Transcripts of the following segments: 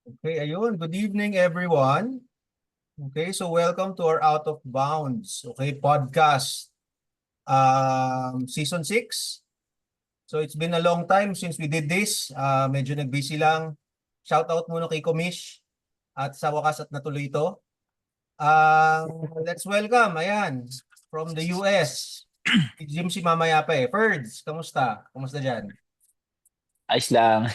Okay, ayun. Good evening, everyone. Okay, so welcome to our Out of Bounds, okay, podcast, season 6. So it's been a long time since we did this. Medyo nag-busy lang. Shout out muna kay Komish at sa wakas at natuloy ito. Let's welcome, ayan, from the US. Si Jim si mamaya pa eh. Ferds, kamusta? Kamusta dyan? Ayos lang.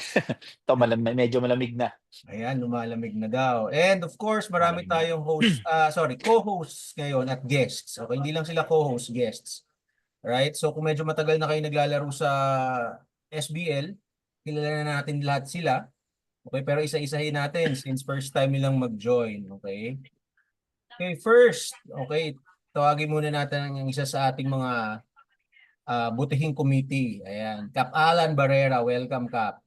Ito medyo malamig na. Ayan, lumalamig na daw. And of course, marami Malamig na. tayong co-hosts ngayon at guests. Okay, hindi lang sila co-host, guests. Right? So kung medyo matagal na kayo naglalaro sa SBL, kilala na natin lahat sila. Okay, pero isa-isahin natin since first time nilang mag-join. Okay? Okay, first, okay, tawagin muna natin ang isa sa ating mga butihing committee. Ayan, Cap Alan Barrera. Welcome, Cap.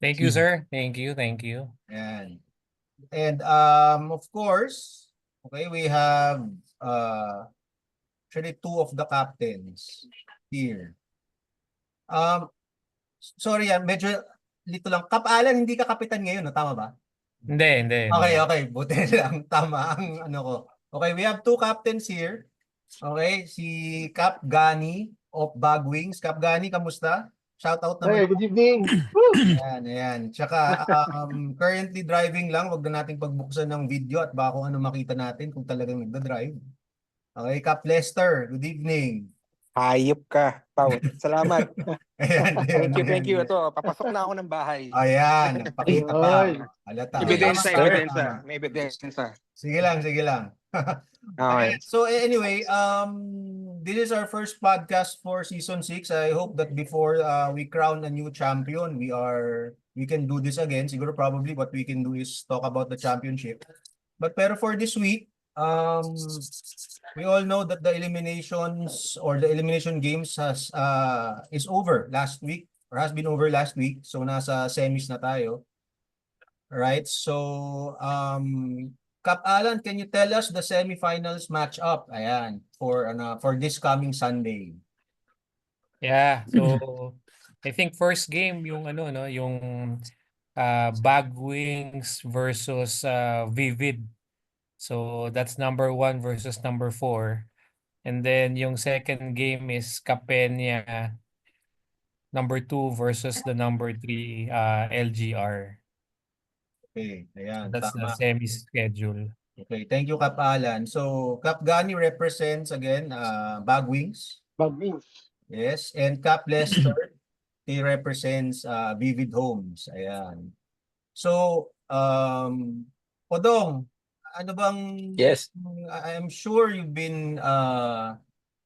Thank you, sir. Thank you. Thank you. Ayan. And of course, okay, we have actually two of the captains here. Sorry, medyo lito lang. Kap Alan, hindi ka kapitan ngayon, no? Tama ba? Hindi. Okay, okay. Buti lang. Tama ang ano ko. Okay, we have two captains here. Okay, si Cap Gani of Bagwings. Cap Gani, kamusta? Shout out naman. Hey, good evening. Ayan. Tsaka currently driving lang. Huwag na nating pagbuksan ng video at baka kung ano makita natin kung talagang nagda-drive. Okay, Cap Lester, good evening. Hayop ka, Pao. Salamat. Ayan, Thank you. Ito, papasok na ako ng bahay. Ayan, nagpakita pa. Oy. Halata. Ebidensya, Tama, ebidensya. tama. May ebidensya. Sige lang, sige lang. Okay. So anyway, this is our first podcast for season 6. I hope that before we crown a new champion, we can do this again. Siguro probably what we can do is talk about the championship. Pero for this week, we all know that the eliminations or the elimination games is over last week or has been over last week. So nasa semis na tayo. Right? So Cap Alan, can you tell us the semifinals matchup? Ayan, for this coming Sunday. Yeah. So I think first game yung yung Bagwings versus Vivid. So that's number 1 versus number 4. And then yung second game is Capenia number 2 versus the number 3 LGR. Okay, ayan, That's tama. the semi schedule. Okay, thank you, Cap Alan. So Cap Gani represents again Bagwings. Bagwings. Yes, and Cap Lester, he represents Vivid Homes. Ayan. So, Odong, ano bang... Yes. I'm sure you've been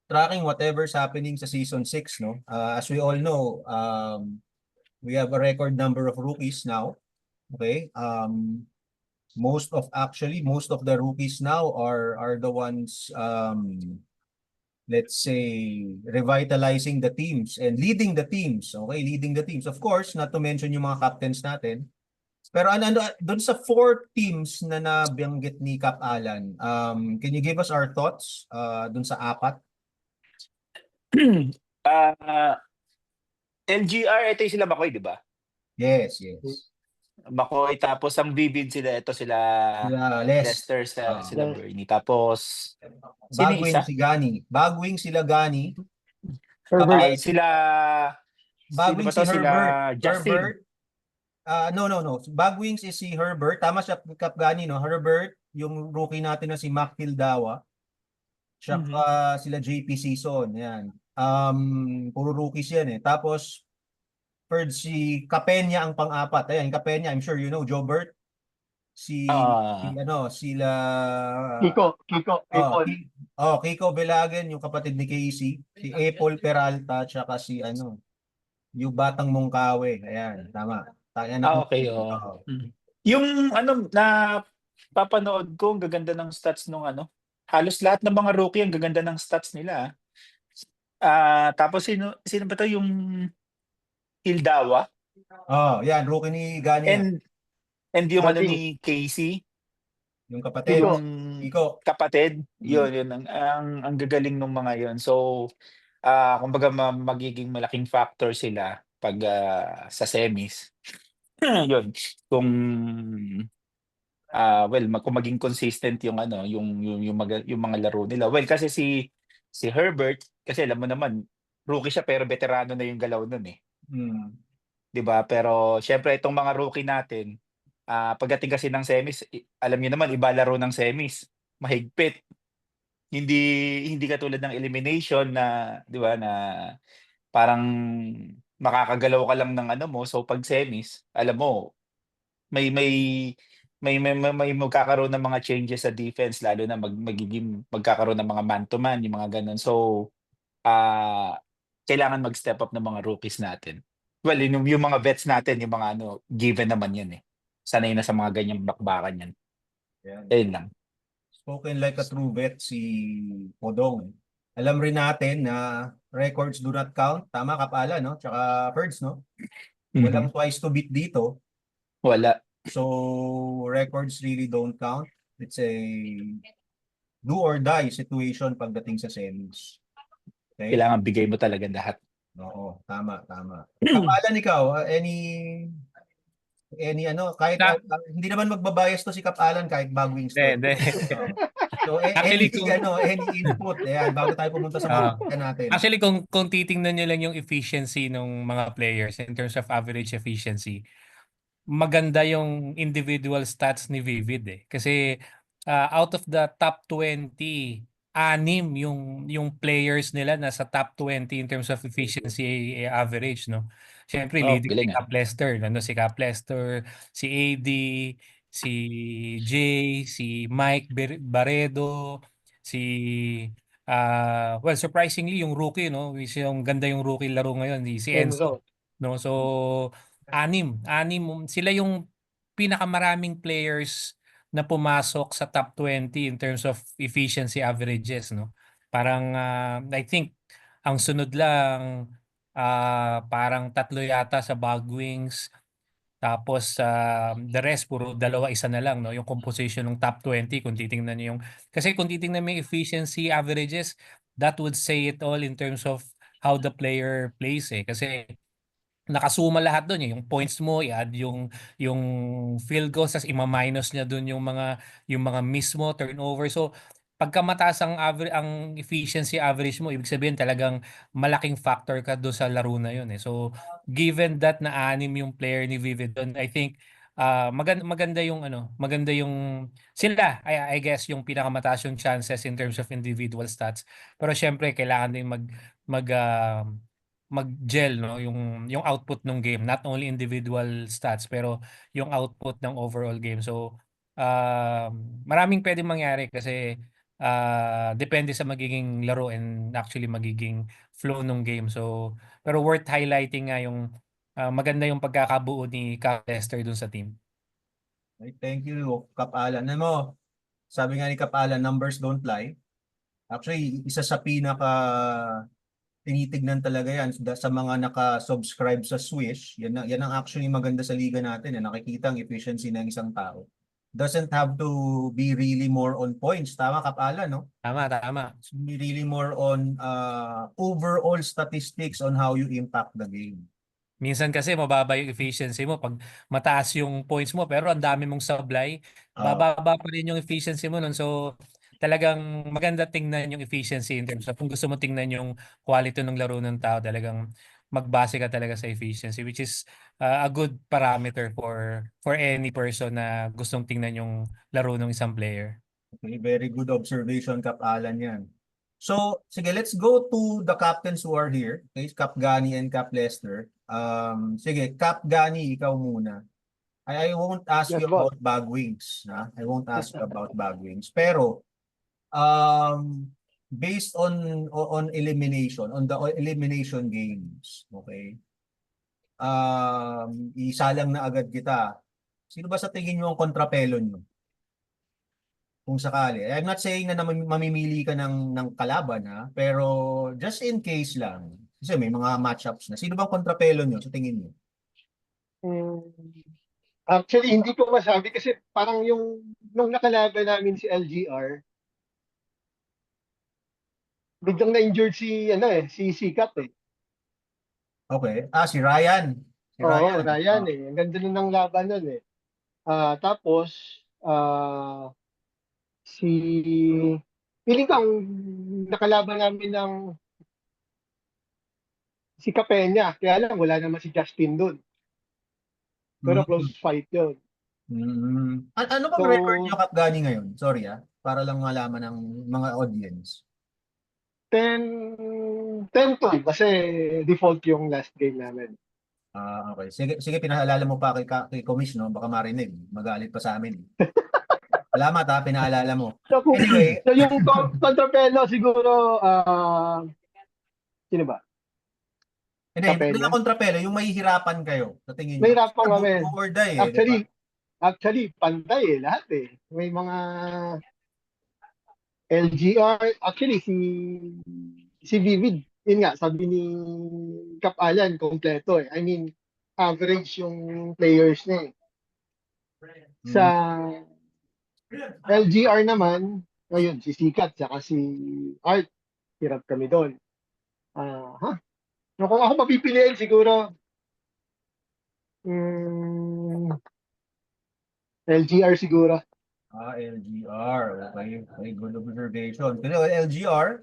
tracking whatever's happening sa season 6, no? As we all know, we have a record number of rookies now. Okay? Most of the rookies now are the ones let's say revitalizing the teams and leading the teams. Okay, leading the teams. Of course, not to mention yung mga captains natin. Pero doon sa 4 teams na nabanggit ni Cap Alan, can you give us our thoughts doon sa 4? LGR, ito yung sila Makoy, di ba? Yes. Makoy, tapos ang Vivid sila, ito sila Lester, sila Bernie. Tapos, sino yung isa? Bagwing sila Gani. Ay, sila... Bagwing si sila Justin. Herbert. No. Bagwings is si Herbert. Tama siya, Cap Gani, no? Herbert, yung rookie natin na si Mac Hildawa. Tsaka sila JP Season. Yan. Puro rookies yan eh. Tapos, third, si Capenya ang pang-4. Ayan, Capenya, I'm sure you know, Jobert. Sila... Kiko. Kiko Belagen, yung kapatid ni Casey. Si Apple Peralta, tsaka si yung Batang Mongkawe. Ayan, tama. Okay. Yung na papanood ko, ang gaganda ng stats nung halos lahat ng mga rookie ang gaganda ng stats nila. Tapos sino ba to yung Hildawa? Yan, rookie ni Gani. And yung ni Casey, yung kapatid, Kiko. Kapatid, yun ang gagaling ng mga yun. So, kumbaga magiging malaking factor sila pag sa semis. Yun. Kung kung maging consistent yung ano, yung mga laro nila. Well, kasi si Herbert, kasi alam mo naman, rookie siya pero veterano na yung galaw nun eh. Hmm. 'Di ba? Pero syempre itong mga rookie natin, pagdating kasi ng semis, alam niyo naman iba laro ng semis, mahigpit. Hindi hindi katulad ng elimination na 'di ba, na parang makakagalaw ka lang ng ano mo. So pag semis, alam mo may magkakaroon ng mga changes sa defense, lalo na magkakaroon ng mga man to man, yung mga gano'n. So, ah, kailangan mag-step up ng mga rookies natin. Well, yung mga vets natin, yung mga ano, given naman 'yan, eh. Sanay na sa mga ganyang bakbakan 'yan. Yan. Ayun lang. Spoken like a true vet si Podong. Alam rin natin na records do not count. Tama, Kapala, no? Tsaka Ferds, no? Walang twice to beat dito. Wala. So, records really don't count. It's a do or die situation pagdating sa semis. Okay? Kailangan bigay mo talaga lahat. Oo, tama, tama. Kapalan ikaw, any ano, kahit hindi naman magbabayas to si Kapalan kahit bago yung story. Hindi. Oo. So, Actually, any input, ayan, bago tayo pumunta sa mga natin. Actually, kung titingnan nyo lang yung efficiency ng mga players in terms of average efficiency, maganda yung individual stats ni Vivid eh. Kasi out of the top 20, anim yung players nila na sa top 20 in terms of efficiency average, no? Siyempre, leading si galing Cap Lester, si Cap Lester, si AD, si Jay, si Mike Barredo, si well, surprisingly yung rookie, no? Yung ganda yung rookie laro ngayon, si Enzo, no? So anim sila yung pinakamaraming players na pumasok sa top 20 in terms of efficiency averages, no? Parang I think ang sunod lang parang tatlo yata sa Bagwings, tapos the rest puro dalawa isa na lang, no, yung composition ng top 20 kung titingnan niyo yung, kasi kung titingnan mo yung efficiency averages, that would say it all in terms of how the player plays eh, kasi nakasuma lahat doon, yung points mo, i-add yung field goals, tas ima-minus niya doon yung mga miss mo, turnover. So pagka mataas ang efficiency average mo, ibig sabihin talagang malaking factor ka doon sa laro na yun eh. So given that na anim yung player ni Vivid doon, I think maganda yung sila, I guess yung pinakamataas yung chances in terms of individual stats. Pero syempre kailangan din mag-gel, no, yung output ng game, not only individual stats pero yung output ng overall game. So maraming pwedeng mangyari kasi depende sa magiging laro and actually magiging flow ng game. So pero worth highlighting nga yung maganda yung pagkakabuo ni Cal Lester dun sa team. Okay, thank you, Kapalan. Ano mo, sabi nga ni Kapalan, numbers don't lie. Actually, isa sa pinaka tinitignan talaga yan sa mga naka-subscribe sa Swish. Yan ang actually maganda sa liga natin. Nakikita ang efficiency ng isang tao. Doesn't have to be really more on points. Tama, Kapala, no? Tama. It's really more on overall statistics on how you impact the game. Minsan kasi mababa yung efficiency mo pag mataas yung points mo pero ang dami mong sablay, bababa pa rin yung efficiency mo nun. So talagang maganda tingnan yung efficiency in terms of kung gusto mo tingnan yung quality ng laro ng tao, talagang magbase ka talaga sa efficiency, which is a good parameter for any person na gustong tingnan yung laro ng isang player. Okay, very good observation, Kap Alan yan. So, sige, let's go to the captains who are here. Okay, Kap Gani and Kap Lester. Sige, Kap Gani, ikaw muna. I won't ask you about Bagwings. I won't ask you about Bagwings. Pero, based on elimination, on the elimination games, okay? Isalang na agad kita. Sino ba sa tingin nyo ang kontrapelo nyo? Kung sakali. I'm not saying na mamimili ka ng kalaban pero just in case lang. Kasi may mga matchups na. Sino bang kontrapelo nyo sa tingin nyo? Actually, hindi ko masabi kasi parang nung nakalaban namin si LGR, biglang na-injured si Sikat eh. Okay. Si Ryan. Si Oo, Ryan. Ryan eh. Ang ganda nun ng laban nun eh. Tapos, ah, si feeling ko ang nakalaban namin ng si Capenya. Kaya lang, wala naman si Justin doon. Pero close Mm. fight yun. Ano bang So, record niyo Kap Gani ngayon? Sorry para lang malaman ng mga audience. 10-2 kasi default yung last game namin. Okay. Sige, pinaalala mo pa kay Commish, no? Baka marinig. Magalit pa sa amin. Salamat pinaalala mo. So, Anyway, so yung kontrapelo siguro, sino ba? hindi Capella? na kontrapelo, yung mahihirapan kayo sa tingin niyo. Mahirapan kami. Do or die di ba? Actually, pantay lahat eh. May mga LGR, actually si Vivid, yun nga, sabi ni Cap Alan, kompleto eh. I mean, average yung players niya eh. Sa LGR naman, ngayon, si Sikat, saka si Art, hirap kami doon. No, kung ako mapipiliin, siguro, LGR siguro. LGR. Okay, good observation. Kasi LGR,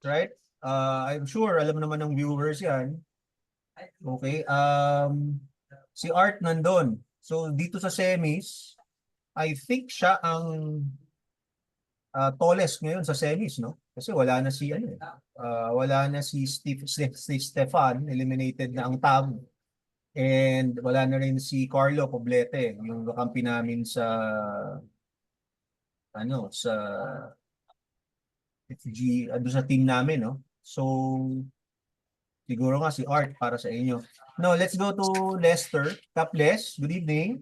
right? I'm sure alam naman ng viewers yan. Okay. Si Art nandun. So dito sa semis, I think siya ang tallest ngayon sa semis, no? Kasi wala na si wala na si Stefan, eliminated na ang tab. And wala na rin si Carlo Poblete, yung kakampi namin sa sa FG, doon sa team namin, no? So siguro nga si Art para sa inyo. No, let's go to Lester. Kaples, good evening.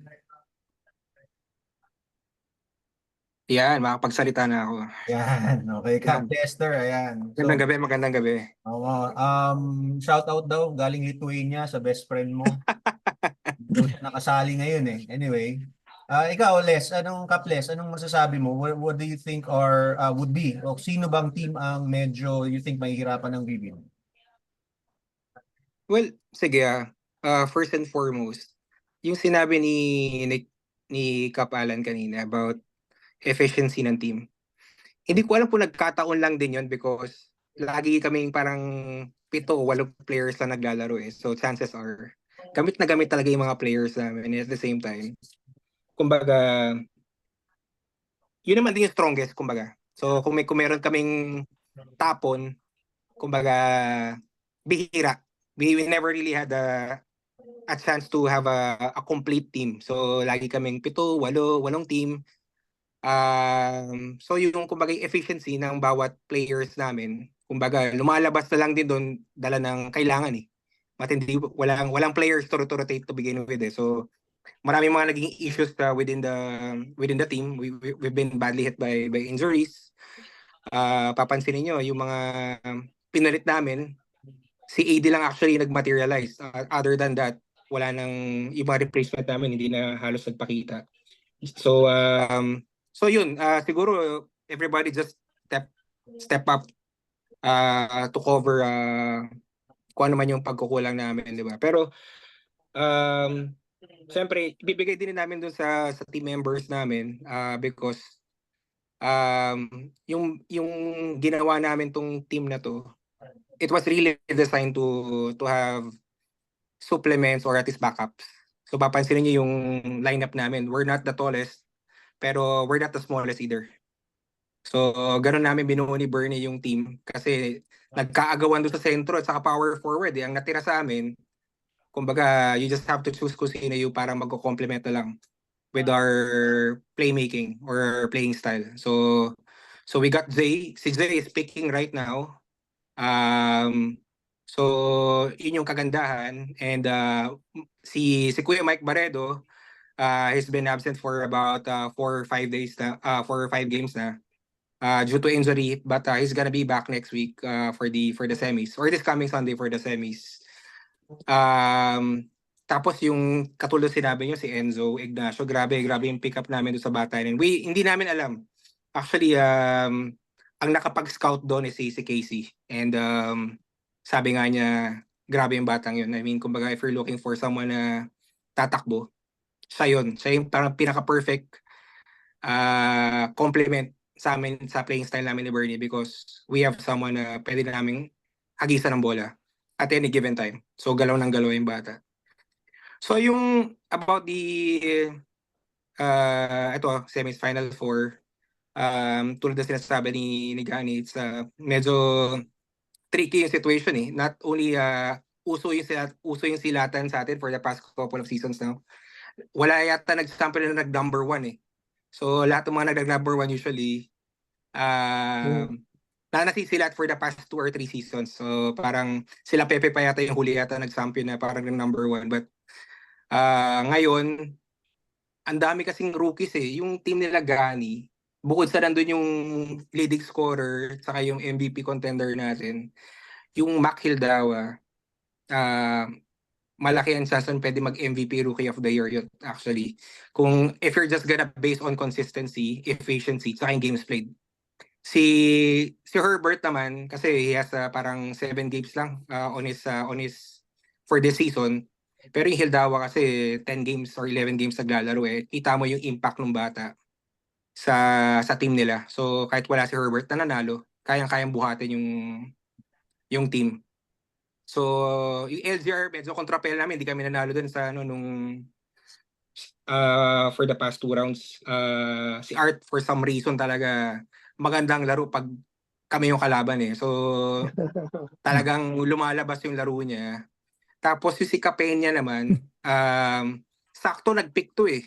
Yan, makapagsalita na ako. Yan, okay. Cap Lester, ayan. So, Magandang gabi. shout out daw galing Lithuania sa best friend mo. Doon siya nakasali ngayon eh. Anyway, ikaw Les, Kaples, anong masasabi mo? What do you think would be? O sino bang team ang medyo you think mahihirapan ng Vivid? Well, sige first and foremost, yung sinabi ni Cap Alan kanina about efficiency ng team. Hindi ko alam kung nagkataon lang din yon because lagi kaming parang 7 o 8 players na naglalaro eh. So chances are, gamit na gamit talaga yung mga players namin at the same time. Kumbaga, yun naman din yung strongest, kumbaga. So kung meron kaming tapon, kumbaga, bihira. We never really had a chance to have a complete team. So lagi kaming 7, 8 team. So yung kumbaga yung efficiency ng bawat players namin, kumbaga lumalabas na lang din doon dala ng kailangan eh. Matindi, walang players to rotate to begin with eh. So maraming mga naging issues within the team. We've been badly hit by injuries. Papansinin niyo yung mga pinalit namin, si AD lang actually nag-materialize. Other than that, wala nang yung mga replacement namin, hindi na halos nagpakita. So yun, siguro everybody just step up to cover kung ano man yung pagkukulang namin, di ba? Pero siyempre, ibibigay din namin dun sa team members namin because yung ginawa namin tong team na to, it was really designed to have supplements or at least backups. So papansinin niyo yung lineup namin. We're not the tallest, pero we're not the smallest either. So ganun namin binuo ni Bernie yung team kasi nagkaagawan doon sa sentro at saka power forward. Ang natira sa amin, kumbaga, you just have to choose kung sino yung parang magko-complement na lang with our playmaking or playing style. So we got Zay. Si Zay is picking right now. So yun yung kagandahan. And si Kuya Mike Barredo, he's been absent for about 4 or 5 days na, 4 or 5 games na due to injury, but he's gonna be back next week for the semis or this coming Sunday for the semis. Tapos yung katulad sinabi niyo si Enzo Ignacio, grabe yung pick up namin doon sa bata. And hindi namin alam. Actually, ang nakapag-scout doon is si Casey. And sabi nga niya, grabe yung batang yun. I mean, kumbaga, if you're looking for someone na tatakbo, siya yun. Siya yung parang pinaka-perfect complement sa amin sa playing style namin ni Bernie because we have someone na pwede naming hagisan ng bola at any given time. So galaw ng galaw yung bata. So yung about the ito semis final four, tulad na sinasabi ni Gani, it's medyo tricky yung situation eh. Not only uso yung silatan sa atin for the past couple of seasons now. Wala yata nag-sample na nag-number one eh. So lahat ng mga nag-number one usually na nasisilat for the past 2 or 3 seasons. So parang sila Pepe pa yata yung huli yata nag-champion na parang number one. But ngayon, ang dami kasing rookies eh. Yung team nila Gani, bukod sa nandun yung leading scorer, saka yung MVP contender natin, yung Mac Hildawa, malaki ang chance pwede mag-MVP Rookie of the Year yun actually. Kung if you're just gonna base on consistency, efficiency, saka yung games played. Si Herbert naman kasi he has parang 7 games lang on his for this season. Pero yung Hildawa kasi 10 games or 11 games naglalaro eh. Kita mo yung impact ng bata sa team nila. So kahit wala si Herbert na nanalo, kayang-kayang buhatin yung team. So yung LGR medyo kontrapel namin, hindi kami nanalo dun sa nung for the past 2 rounds. Si Art for some reason talaga magandang laro pag kami yung kalaban eh. So talagang lumalabas yung laro niya. Tapos yung si Capena naman, sakto nag-pick to eh.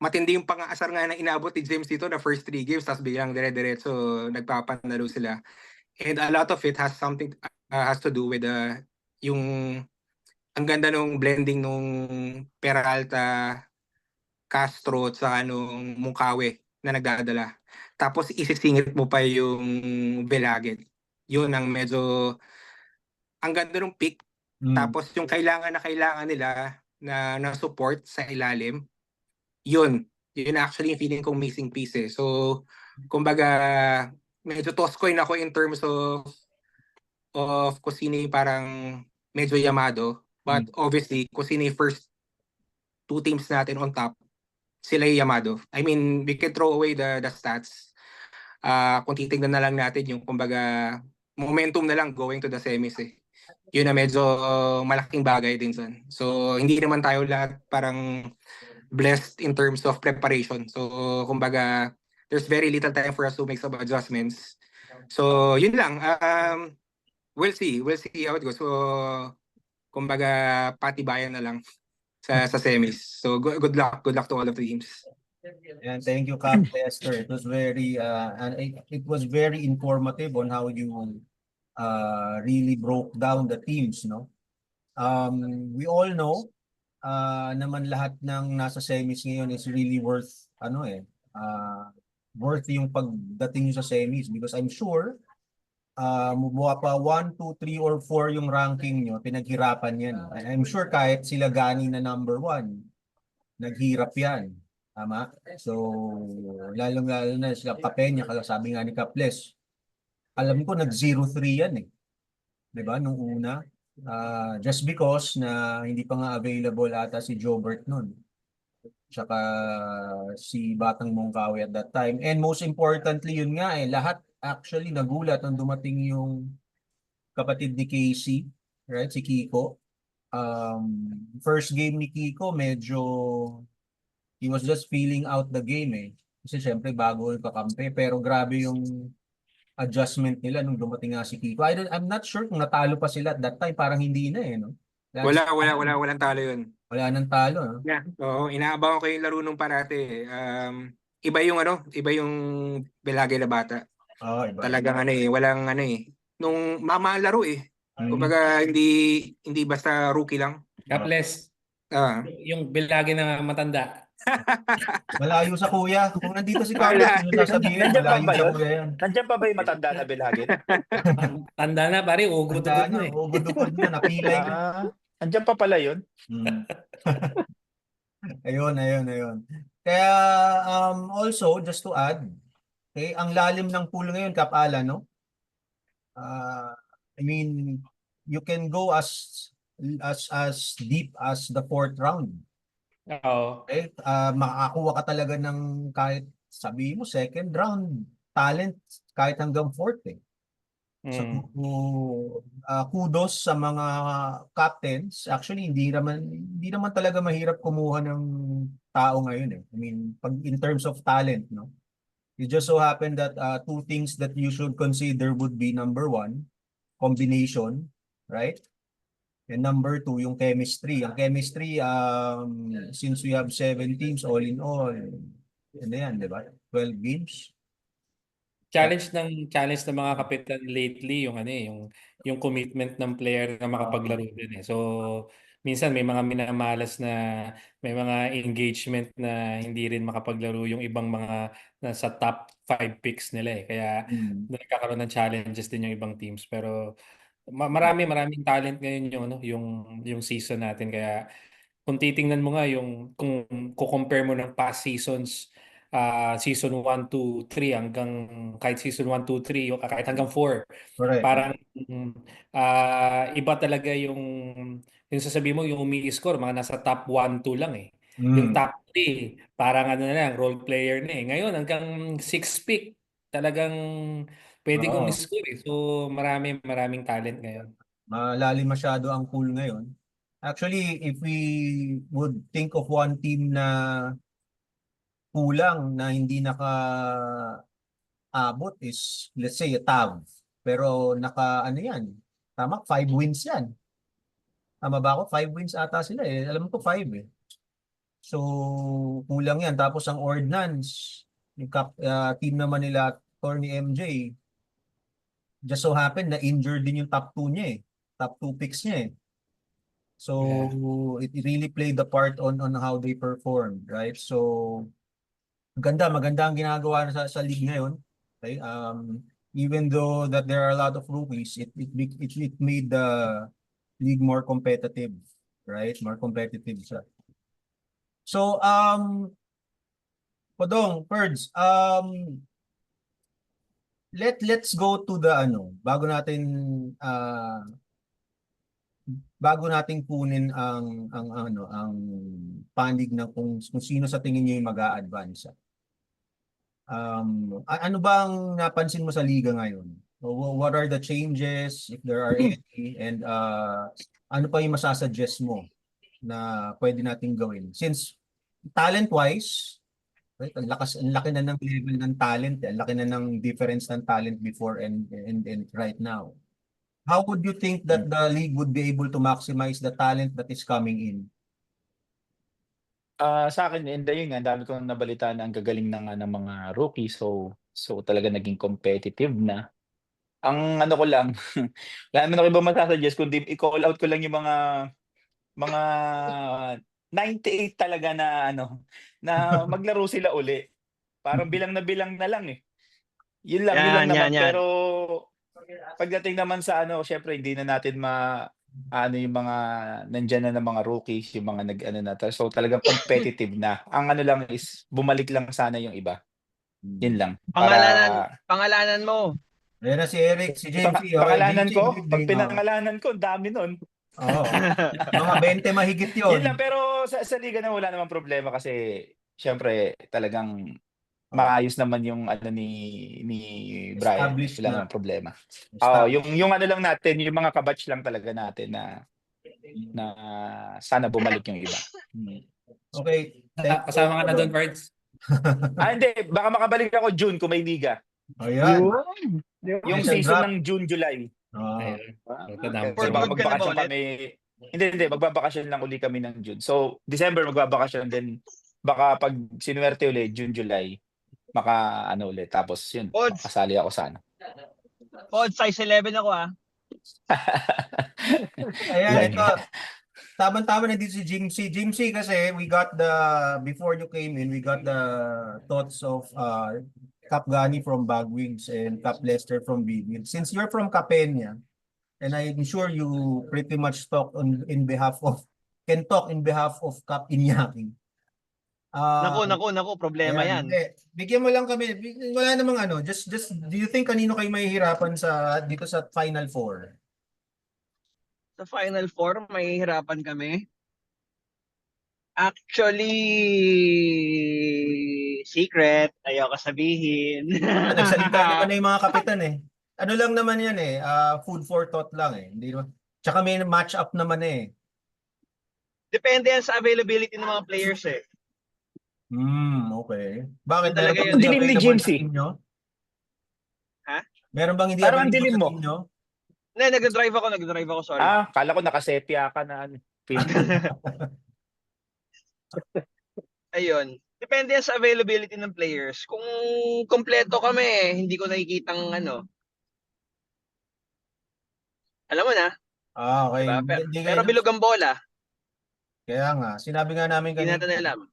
Matindi yung pang-aasar nga na inabot ni James dito na first 3 games, tapos biglang dire-diretso nagpapanalo sila. And a lot of it has to do with yung ang ganda nung blending nung Peralta, Castro, sa nung Mungkawe na nagdadala. Tapos isisingit mo pa yung Belaget. Yun ang medyo ang ganda ng pick. Tapos yung kailangan nila na support sa ilalim, yun actually yung feeling kong missing piece eh. So kumbaga medyo toss coin ako in terms of kung sino yung parang medyo yamado. But obviously, kung sino yung first 2 teams natin on top, sila yung yamado. I mean, we can throw away the stats. Kung titignan na lang natin yung kumbaga momentum na lang going to the semis eh. Yun na medyo malaking bagay din son. So hindi naman tayo lahat parang blessed in terms of preparation. So kumbaga there's very little time for us to make some adjustments. So yun lang. We'll see how it goes. So kumbaga patibayan na lang sa semis. So good luck to all of the teams. And thank you, Cap Lester. It was very and it was very informative on how you really broke down the teams, no? We all know naman lahat ng nasa semis ngayon is really worth worth yung pagdating nyo sa semis because I'm sure mubuha pa 1, 2, 3, or 4 yung ranking nyo, pinaghirapan yan. I'm sure kahit sila Gani na number 1, naghirap yan. Tama? So, lalong-lalo na sila Capena, sabi nga ni Caples, alam ko nag-0-3 yan eh. Diba? Nung una. Just because na hindi pa nga available ata si Jobert nun. Tsaka si Batang Mongkawe at that time. And most importantly, yun nga eh, lahat actually nagulat nung dumating yung kapatid ni Casey, right? Si Kiko. First game ni Kiko, medyo he was just feeling out the game eh. Kasi syempre bago yung kakampi. Pero grabe yung adjustment nila nung dumating nga si Kiko. I'm not sure kung natalo pa sila at that time. Parang hindi na eh, no? Walang talo yun. Wala nang talo, no? Yeah. Oo, inaabangan ko yung laro nung parate. Iba yung Belagay na bata. Oh, iba. Talagang walang nung mama laro eh. Kumbaga hindi basta rookie lang. Kaples, yung bilagi na matanda. Malayo sa kuya. Kung nandito si Carlos, ano sasabihin? Malayo sa kuya yan. Nandiyan pa ba yung matanda na Belagin? Tanda na pare, ugod-ugod na eh. Ugod-ugod na, napilay na. Nandiyan pa pala yun? Ayun. Kaya also, just to add, okay, ang lalim ng pool ngayon, Kap Alan, no? I mean, you can go as deep as the 4th round. Oo. Makakakuha ka talaga ng kahit sabi mo second round talent kahit hanggang fourth eh. So, Mm. kudos sa mga captains. Actually, hindi naman talaga mahirap kumuha ng tao ngayon eh. I mean, pag in terms of talent, no? It just so happened that two things that you should consider would be number one, combination, right? And number two, yung chemistry. Ang chemistry, since we have 7 teams all in all, ano yan, di ba? 12 games. Challenge ng mga kapitan lately yung ano eh, yung commitment ng player na makapaglaro din eh. So minsan may mga minamalas na may mga engagement na hindi rin makapaglaro yung ibang mga nasa top 5 picks nila eh. Kaya Mm. nagkakaroon ng challenges din yung ibang teams pero maraming talent ngayon yung ano yung season natin kaya kung titingnan mo nga yung kung compare mo ng past seasons season 1 to 3 hanggang kahit season 1 2 3 yung kahit hanggang 4 Correct. parang iba talaga yung sasabihin mo yung umi-score mga nasa top 1 2 lang eh. Yung Mm. top 3 parang ano na lang role player na eh. Ngayon hanggang 6 pick talagang pwede kong Oo. score eh. So maraming talent ngayon. Malalim masyado ang pool ngayon. Actually, if we would think of one team na kulang na hindi naka-abot is, let's say, TAV. Pero ano yan? Tama, 5 wins yan. Tama ba ako? 5 wins ata sila eh. Alam ko 5 eh. So, kulang yan. Tapos ang Ordnance, yung team naman nila, Tony MJ, just so happened na injured din yung top 2 niya eh. Top 2 picks niya eh. So it really played the part on how they performed, right? So maganda ang ginagawa sa league ngayon. Okay? Even though that there are a lot of rookies, it made the league more competitive, right? More competitive siya. So Podong, Ferds, let's go to the bago nating kunin ang panig ng kung sino sa tingin niyo yung mag-a-advance. Ano bang napansin mo sa liga ngayon? What are the changes if there are any, and ano pa yung masasuggest mo na pwede nating gawin? Since talent-wise, right, ang laki na ng level ng talent, ang laki na ng difference ng talent before and right now. How would you think that the league would be able to maximize the talent that is coming in? Sa akin, and yun nga, ang dami kong nabalitaan na ang gagaling ng mga rookie. So talaga naging competitive na. Ang ano ko lang, wala naman ako ibang masasuggest kundi i-call out ko lang yung mga 98 talaga na ano, na maglaro sila uli. Parang bilang na lang eh. Yun lang naman. Yan. Pero pagdating naman sa ano, syempre hindi na natin ano yung mga nandiyan na ng mga rookies, yung mga nag-ano na. So talagang competitive na. Ang ano lang is bumalik lang sana yung iba. Yun lang. Pangalanan mo. Ayan na si Eric, si JC. Pangalanan JC, ko, good pag thing, pinangalanan ko, ang dami nun. Oo. Mga 20 mahigit yun. Yun lang, pero sa liga na wala namang problema kasi syempre talagang maayos naman yung ano ni Brian. Established Wala na. namang problema. Established. Yung ano lang natin, yung mga kabatch lang talaga natin na sana bumalik yung iba. Okay. Kasama ka na doon, Ferds. Hindi, baka makabalik ako June kung may liga. Ayan. Yung Special season draft. ng June-July. Ayun. Kasi baka Good ka na ba magbakasyon ulit? kami. Hindi, magbabakasyon lang uli kami ng June. So, December magbabakasyon, then baka pag sinuwerte ulit, June, July, ano ulit. Tapos yun, Odds. kasali ako sana. Size 11 ako Ayan, Yan. ito. Tama na dito si Jimsy. Jimsy kasi before you came in, we got the thoughts of Cap Gani from Bagwings and Cap Lester from Bigwin. Since you're from Capenya, and I'm sure you pretty much talk in behalf of Cap Iñaki. Naku, problema Ayan, yan. bigyan mo lang kami. Wala namang ano. Just do you think kanino kayo mahihirapan dito sa Final Four? Sa Final Four, mahihirapan kami. Actually, secret. Ayoko sabihin. Nagsalita naman na yung mga kapitan eh. Ano lang naman yan eh, food for thought lang eh. Hindi naman. Tsaka may match up naman eh. Depende yan sa availability ng mga players eh. Okay. Bakit? Yun Meron talaga bang yun. hindi Dilim ni available James sa eh. team nyo? Ha? Meron bang hindi Parang ang available dilim sa mo. team nyo? Hindi, nagdadrive ako, sorry. Kala ko nakasepia ka na ano. Film. Ayun. Depende yan sa availability ng players. Kung kompleto kami, hindi ko nakikitang ano. Alam mo na, Okay. diba? Hindi Pero kayo, bilog ang bola. kaya nga, sinabi nga namin Hindi natin kanina, alam.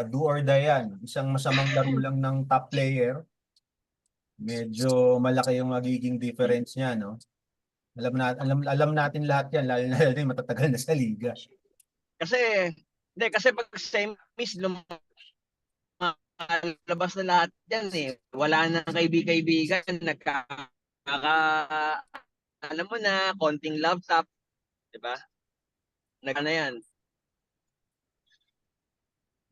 do or die yan. Isang masamang laro lang ng top player. Medyo malaki yung magiging difference niya, no? Alam natin lahat yan, lalo na din matatagal na sa liga. Kasi pag semis, lumalabas na lahat yan eh. Wala nang kaibigan, alam mo na, konting love tap, di ba? Na yan.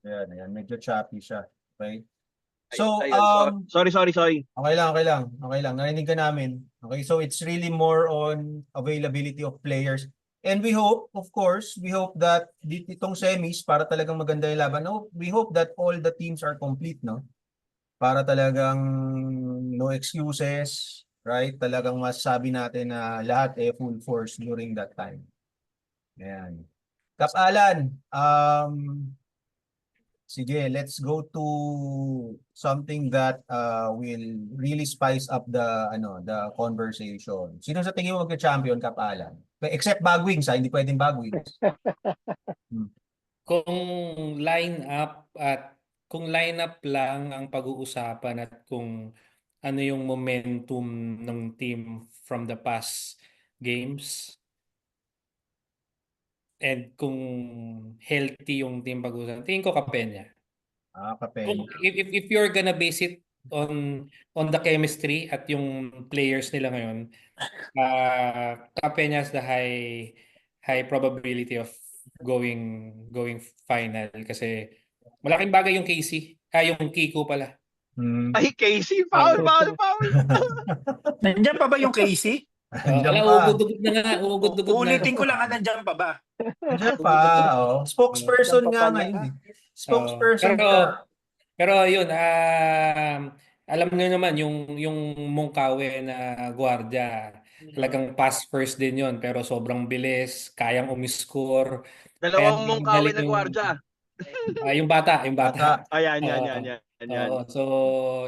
Ayan, medyo choppy siya. Okay? So, Ayun. Sorry. okay lang. Narinig ka namin. Okay, so it's really more on availability of players. And we hope, of course, that itong semis, para talagang maganda yung laban, no? We hope that all the teams are complete, no? Para talagang no excuses, right? Talagang masasabi natin na lahat full force during that time. Ayan. Kap Alan, sige, let's go to something that will really spice up the conversation. Sino sa tingin mo magka-champion, Kap Alan? Except Bagwings, hindi pwedeng Bagwings. Kung kung lineup lang ang pag-uusapan at kung ano yung momentum ng team from the past games and kung healthy yung team pag-uusapan, tingin ko Kapenya. Kapenya. If you're gonna base it on the chemistry at yung players nila ngayon, Kapenya has the high probability of going final kasi malaking bagay yung KC. Yung Kiko pala. Ay, Casey, foul. Nandiyan pa ba yung Casey? Nandiyan pa. Ugod-ugod na nga. Ugod-ugod na. Ulitin ko lang, nandiyan pa ba? Nandiyan pa. Spokesperson Nandiyan pa nga pala. ngayon. Spokesperson Pero yun, alam niyo naman yung Mongkawe na gwardiya, talagang pass first din yun pero sobrang bilis, kayang umiscore. Dalawang Kaya Mongkawe na yung- gwardiya. yung bata. Ayan. Oo. So,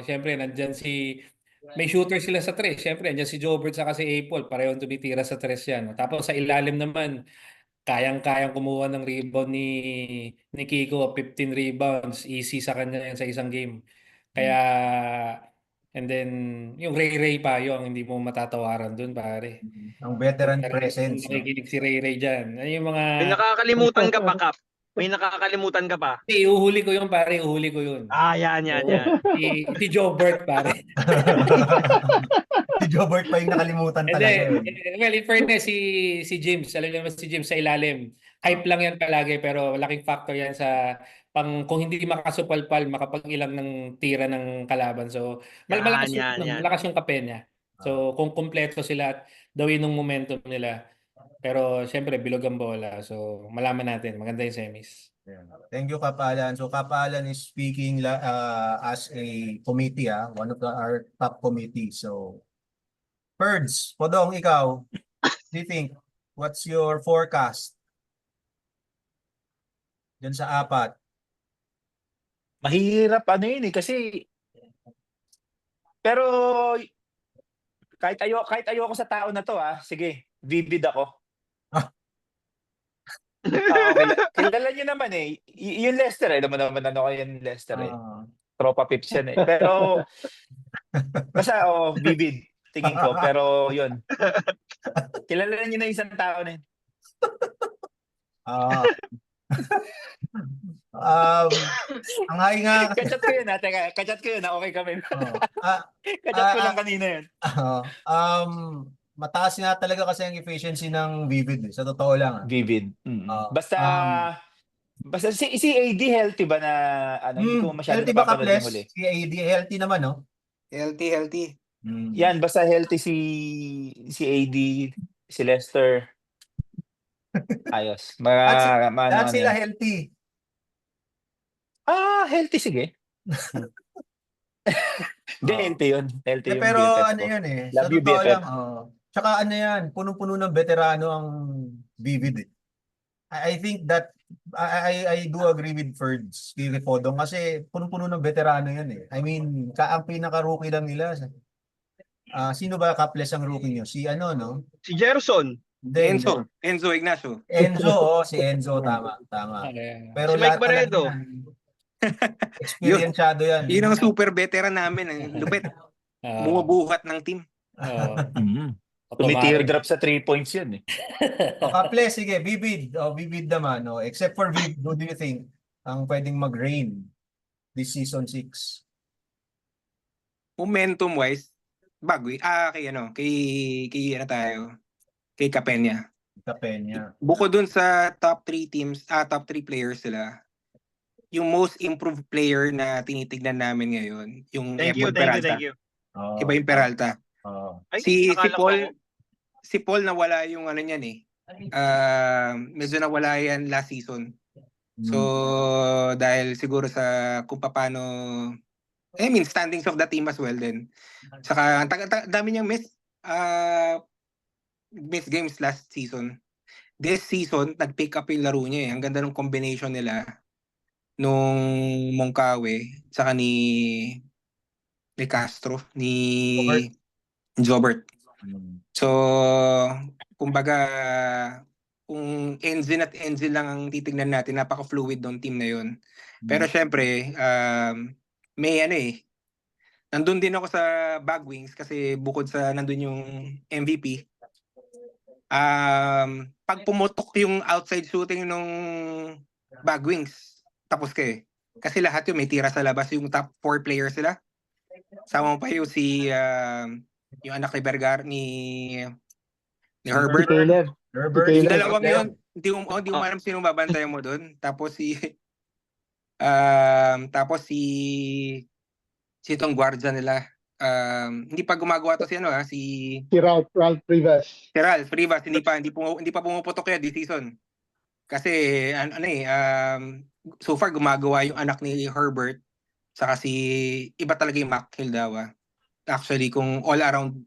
syempre, may shooter sila sa tres. Syempre, andyan si Jobert saka si Apple. Parehong tumitira sa tres yan. Tapos sa ilalim naman, kayang-kayang kumuha ng rebound ni Kiko. 15 rebounds. Easy sa kanya yan sa isang game. Kaya, and then, yung Ray pa yung hindi mo matatawaran dun, pare. Ang veteran presence. No? Nakikinig si Ray dyan. Yung mga... May nakakalimutan ka pa, Kap. May nakakalimutan ka pa. Uhuli ko yun, pare. Uhuli ko yun. Yan. Si Jobert, pare. Si Jobert pa yung nakalimutan And talaga. then, well, in fairness, si James, alam naman si James sa ilalim. Hype lang yan palagi, pero malaking factor yan sa kung hindi makasupalpal, makapag-ilang ng tira ng kalaban. So, malakas yung Kapenya. So, kung kumpleto sila at dawin ng momentum nila. Pero, syempre, bilog ang bola. So, malaman natin. Maganda yung semis. Thank you, Kap Alan. So, Kap Alan is speaking as a committee, one of our top committees. So, Ferds, Podong, ikaw, do you think, what's your forecast dyan sa apat? Mahirap yun kasi pero kahit ayoko sa tao na to sige, vivid ako. Kilala niyo naman yung Leicester alam mo naman ano kayo yung Leicester tropa pips yan pero basta vivid tingin ko pero yun kilala niyo na isang tao na yun. Ang high nga. Kachat ko yun kachat ko yun okay kami. Kachat ko lang kanina yun. Mataas nga talaga kasi ang efficiency ng Vivid sa totoo lang. Vivid. Basta Basta si AD healthy ba na ano, hindi ko masyado Healthy ba, napapanood yung Kaples? huli. Si AD, healthy naman, no? Healthy. Yan, basta healthy si AD, si Lester. Ayos. Lahat Ano sila yan. healthy. Healthy sige. Hindi, Oo. healthy yun. Healthy yung Pero BFF ano ko. yan eh, sa Love you, totoo lang, BFF. tsaka ano yan, punong-puno ng veterano ang Vivid eh. I think that I do agree with Ferds, kay Fodong, kasi punong-puno ng veterano yan eh. I mean, ang pinaka-rookie lang nila. Sino ba, Kaples, ang rookie nyo? Si ano, no? Si Gerson, Hindi. Enzo Ignacio. Enzo, si Enzo, tama. Pero si Mike lahat talaga Barredo. yan, experienceado yan. Yun ang super veteran namin. Ang lupit. Bumubuhat ng team. Tumi-teardrop sa 3 points yun eh. O Kaples, sige, Vivid. Vivid naman. Except for Vivid, who do you think ang pwedeng mag-reign this season 6? Momentum-wise, Bagoy. Kay ano tayo? Kay Capenya. Capenya. Bukod dun sa top 3 teams, top 3 players sila, yung most improved player na tinitignan namin ngayon, yung Thank you. Peralta. Iba yung Peralta. Ay, Si akala ko Paul, ako. si Paul nawala yung ano niyan eh. Medyo nawala yan last season. So, dahil siguro sa kung paano, standings of the team as well din. Saka, dami niyang miss games last season. This season, nag-pick up yung laro niya eh. Ang ganda ng combination nila nung Moncawe saka ni Castro, ni Jobert. So, kumbaga, kung Enzen at Enzen lang ang titignan natin, napaka-fluid ng team na yun. Pero syempre, may nandun din ako sa Bagwings kasi bukod sa nandun yung MVP, pag pumutok yung outside shooting nung Bagwings, tapos ka eh. Kasi lahat yun may tira sa labas, yung top 4 players sila. Sama mo pa yung yung anak ni Vergara ni Herbert. Herbert. Yung dalawang yun, hindi mo alam sino babantayan mo doon. Tapos si itong guardia nila. Hindi pa gumagawa to si Ralph Rivas. Si Ralph Rivas, hindi pa pumuputok yan this season. Kasi so far gumagawa yung anak ni Herbert saka iba talaga yung Mac Hildawa. Actually, kung all around,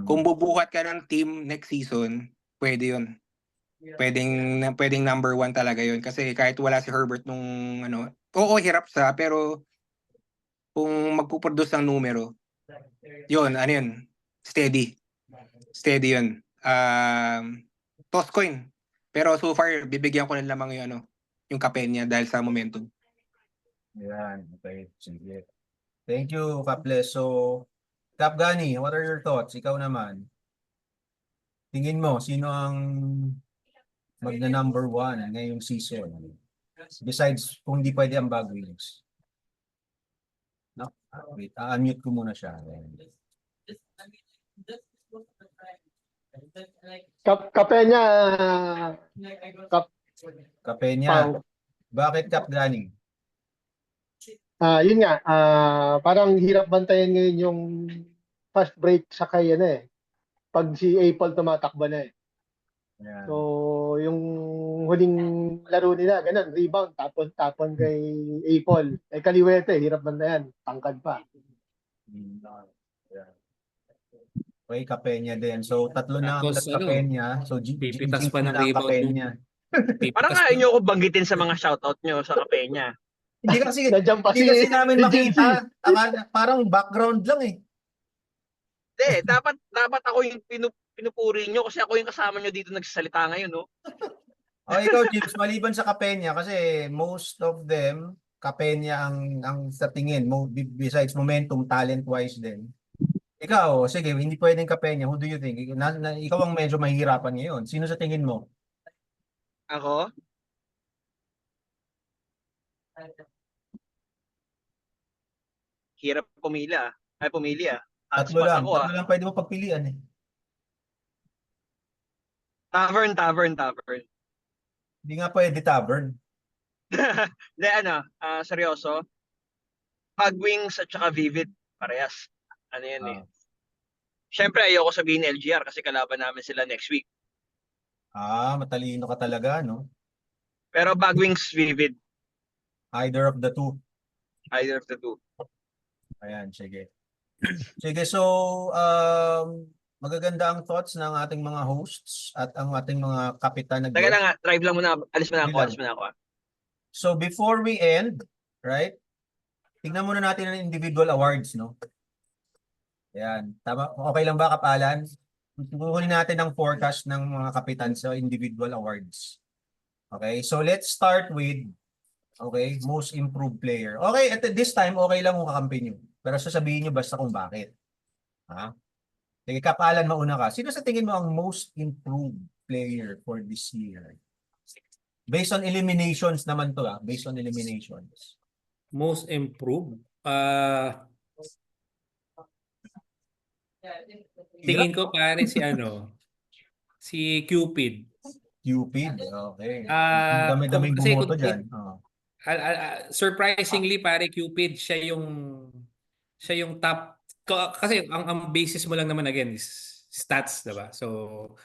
kung bubuhat ka ng team next season, pwede yun. Pwedeng number 1 talaga yun. Kasi kahit wala si Herbert nung hirap sa, pero kung magpuproduce ng numero, yun, steady yun. Toss coin. Pero so far, bibigyan ko na lamang yung Capenya dahil sa momentum. Yan, okay. Sige. Thank you, Kaples. So, Kap Gani, what are your thoughts? Ikaw naman. Tingin mo, sino ang magna-number 1 ngayong season? Besides, kung di pwede ang Bagwings. No? Wait, unmute ko muna siya. Capenya. Capenya. Bakit, Kap Gani? Yun nga, parang hirap bantayan ngayon yung fast break sa kay pag si Apple tumatakbo na eh. Ayan. So, yung huling laro nila, ganun, rebound, tapon kay Apple. Kaliwete, hirap bantayan, tangkad pa. Okay, Capenya din. So, tatlo na ang Tapos, Capenya. So, pipitas pa ng na ang rebound Capenya. Parang ayaw nyo ko banggitin sa mga shoutout nyo sa Capenya. Hindi kasi, Nandiyan pa hindi kasi namin si makita. Parang background lang eh. Hindi, dapat ako yung pinupuri nyo kasi ako yung kasama nyo dito nagsasalita ngayon, no? Ikaw, James, maliban sa Capenya, kasi most of them, Capenya ang sa tingin, besides momentum, talent-wise din. Ikaw, sige, hindi pwedeng Capenya. Who do you think? Ikaw ang medyo mahihirapan ngayon. Sino sa tingin mo? Ako? Hirap pumili ah. Tatlo lang pwede mo pagpilian eh. Tavern. Hindi nga pwede Tavern. Hindi, seryoso. Hugwings at saka Vivid, parehas. Ano yan eh. Ah, Siyempre, ayoko sabihin LGR kasi kalaban namin sila next week. matalino ka talaga, no? Pero Bagwings, Vivid, Either of the two. either of the two. Ayan, sige. Sige, so magaganda ang thoughts ng ating mga hosts at ang ating mga kapitan na Teka lang guest. nga, drive lang muna. Alis muna Sige ako, lang. alis muna ako. So before we end, right? Tingnan muna natin ang individual awards, no? Ayan. Tama? Okay lang ba, Kapalan? Kukunin natin ang forecast ng mga kapitan sa individual awards. Okay? So let's start with most improved player. Okay, at this time, okay lang kung kakampi nyo. Pero sasabihin nyo basta kung bakit. Ha? Sige, Kapalan, mauna ka. Sino sa tingin mo ang most improved player for this year? Based on eliminations naman to, based on eliminations. Most improved. Tingin ko pare si Cupid. Cupid, okay. Ah, Dami-daming kasi bumoto kung- dyan. Surprisingly pare Cupid siya yung top kasi ang basis mo lang naman again is stats, diba? So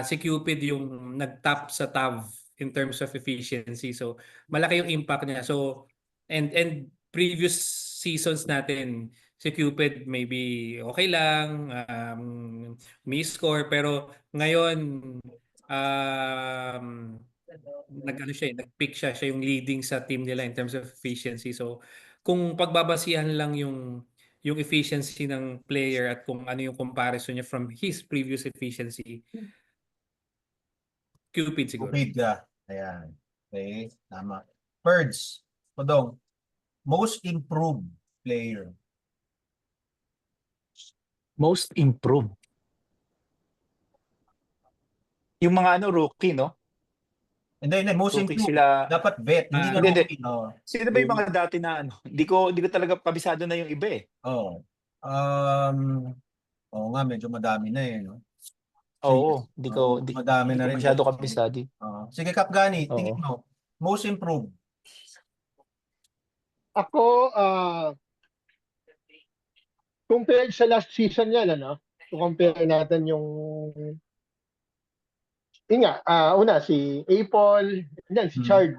si Cupid yung nag-top sa TAV in terms of efficiency. So malaki yung impact niya. So and previous seasons natin si Cupid maybe okay lang, may score, pero ngayon nag-peak siya yung leading sa team nila in terms of efficiency. So kung pagbabasihan lang yung efficiency ng player at kung ano yung comparison niya from his previous efficiency, Cupid siguro. Cupid ka. Ayan. Okay, tama. Birds, Podong, most improved player. Most improved. Yung mga rookie, no? Hindi, most Rookie improved. sila. Dapat vet, hindi na Hindi. rookie. Oh. Sino ba yung mga dati na Hindi ko talaga kabisado na yung iba eh. Oh. Oo nga, medyo madami na no? Oo, hindi madami na ko rin. masyado kabisado. Sige, Kapgani, Oo. tingin mo, most improved. Ako, compared sa last season yan, to compare natin yung una, si Apol, yan, si Chard.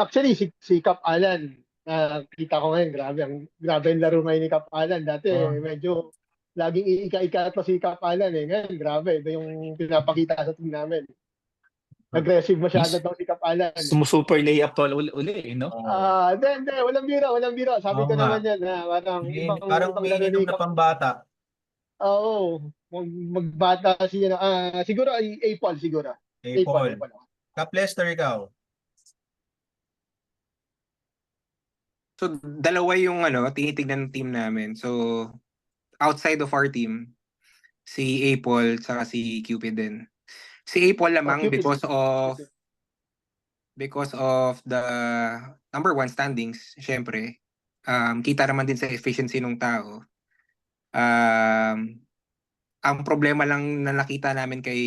Actually, si Cap Alan, kita ko ngayon, grabe ang laro ngayon ni Cap Alan. Dati, medyo, laging iika-ika to si Cap Alan eh. Ngayon, grabe, iba yung pinapakita sa team namin. Aggressive masyado daw si Cap Alan. Super layup tol uli, no? Hindi, walang biro. Sabi ko naman yan, Parang umiinom na pambata. Oo, magbata siya siguro ay Apol siguro. Apol. Kaplester, ikaw. So dalawa yung tinitignan ng team namin. So outside of our team, si Apol saka si Cupid din. Si Apol lamang because of the number one standings, syempre. Kita naman din sa efficiency ng tao. Ang problema lang na nakita namin kay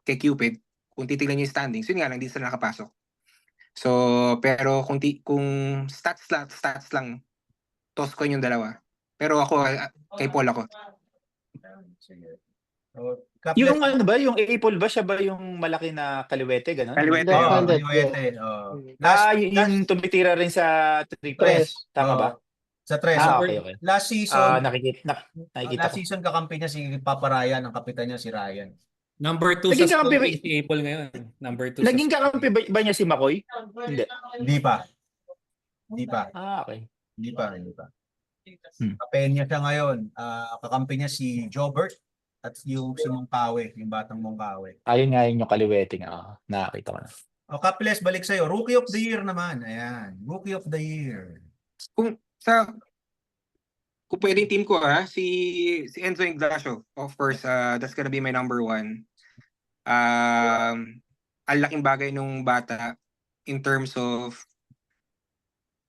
Cupid, kung titignan niyo yung standings, yun nga lang, hindi sila nakapasok. So, pero kung stats lang, toss ko yung dalawa. Pero ako, kay Paul ako. Sige. Yung yung Apol ba, siya ba yung malaki na kaliwete, gano'n? Kaliwete. Kaliwete. Yung tumitira rin sa tres. Tama ba? Sa tres. Okay. Last season, nakikita last season kakampi niya si Papa Ryan, ang kapitan niya si Ryan. Number 2 Naging sa kakampi scoring si Apple ngayon. Number 2 Naging kakampi ba niya si McCoy? Hindi. Hindi pa. Okay. Hindi pa. Kapenya siya ngayon. Kakampi niya si Jobert at yung si Mongkawe, yung batang Mongkawe. Ayun nga yung kaliwete nga. Nakakita ko na. Kaples, balik sa'yo. Rookie of the Year naman. Ayan. Rookie of the Year. Kung pwede team ko si Enzo Ignacio, of course, that's gonna be my number one. Ang laking bagay nung bata in terms of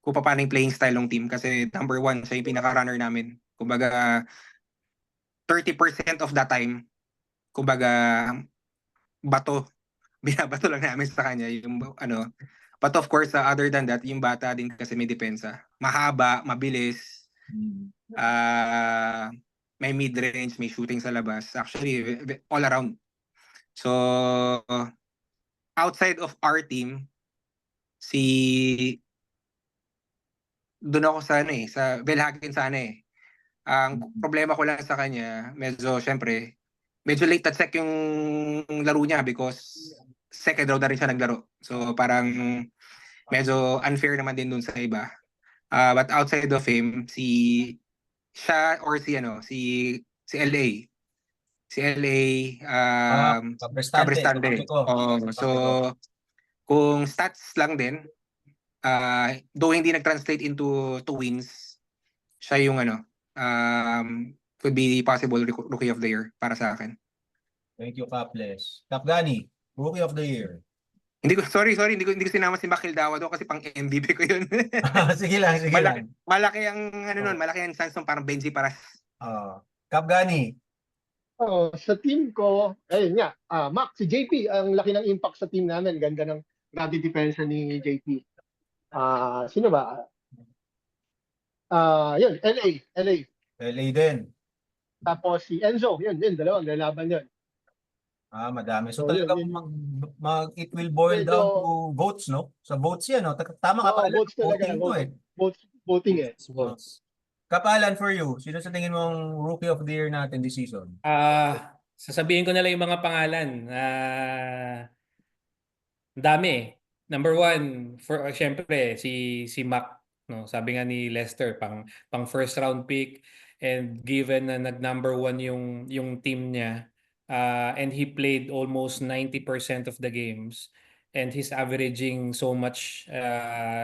kung paano yung playing style ng team kasi number one, siya yung pinaka-runner namin. Kumbaga, 30% of the time, kumbaga, binabato lang namin sa kanya yung But of course, other than that, yung bata din kasi may depensa. Mahaba, mabilis, may mid-range, may shooting sa labas. Actually, all around. So, outside of our team, doon ako sa sa Belhagin sana eh. Ang problema ko lang sa kanya, syempre, medyo late at sec yung laro niya because second round na rin siya naglaro. So parang medyo unfair naman din dun sa iba. But outside of him, siya or si LA. Si LA, Cabrestante. So kung stats lang din, though hindi nag-translate into 2 wins, siya yung could be possible rookie of the year para sa akin. Thank you, Kaples. Kapgani, rookie of the year. Sorry, hindi ko sinama si Makil Dawa doon kasi pang MVP ko yun. Sige lang. Malaki ang malaki ang chance ng parang Benji para. Kapgani. Sa team ko, ayun nga, Mac, si JP, ang laki ng impact sa team namin. Ganda ng grabe depensa ni JP. Sino ba? Yun, LA. LA din. Tapos si Enzo, yun, dalawang lalaban yun. Madami. So So, talagang yun. it will boil Medyo- down to votes, no? Sa votes yan, no? Tama ka pala. Votes talaga. Voting to eh. Voting eh. Votes. Kapalan for you, sino sa tingin mong rookie of the year natin this season? Sasabihin ko na lang yung mga pangalan. Dami. Number one, syempre, si Mac. No? Sabi nga ni Lester, pang first round pick. And given na nag-number one yung team niya, and he played almost 90% of the games, and he's averaging so much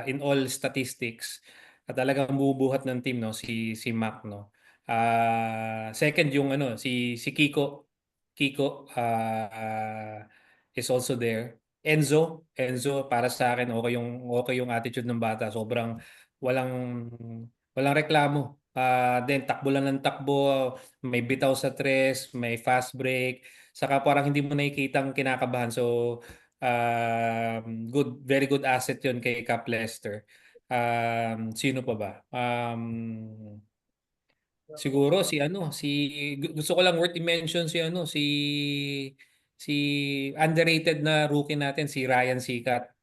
in all statistics, at talagang bubuhat ng team, no, si Mac, no. Second yung si Kiko is also there. Enzo para sa akin okay yung attitude ng bata, sobrang walang reklamo. Then takbo lang ng takbo, may bitaw sa tres, may fast break, saka parang hindi mo nakikitang kinakabahan. So very good asset yun kay Cap Lester. Sino pa ba? Siguro gusto ko lang worth i-mention si underrated na rookie natin, si Ryan Sikat.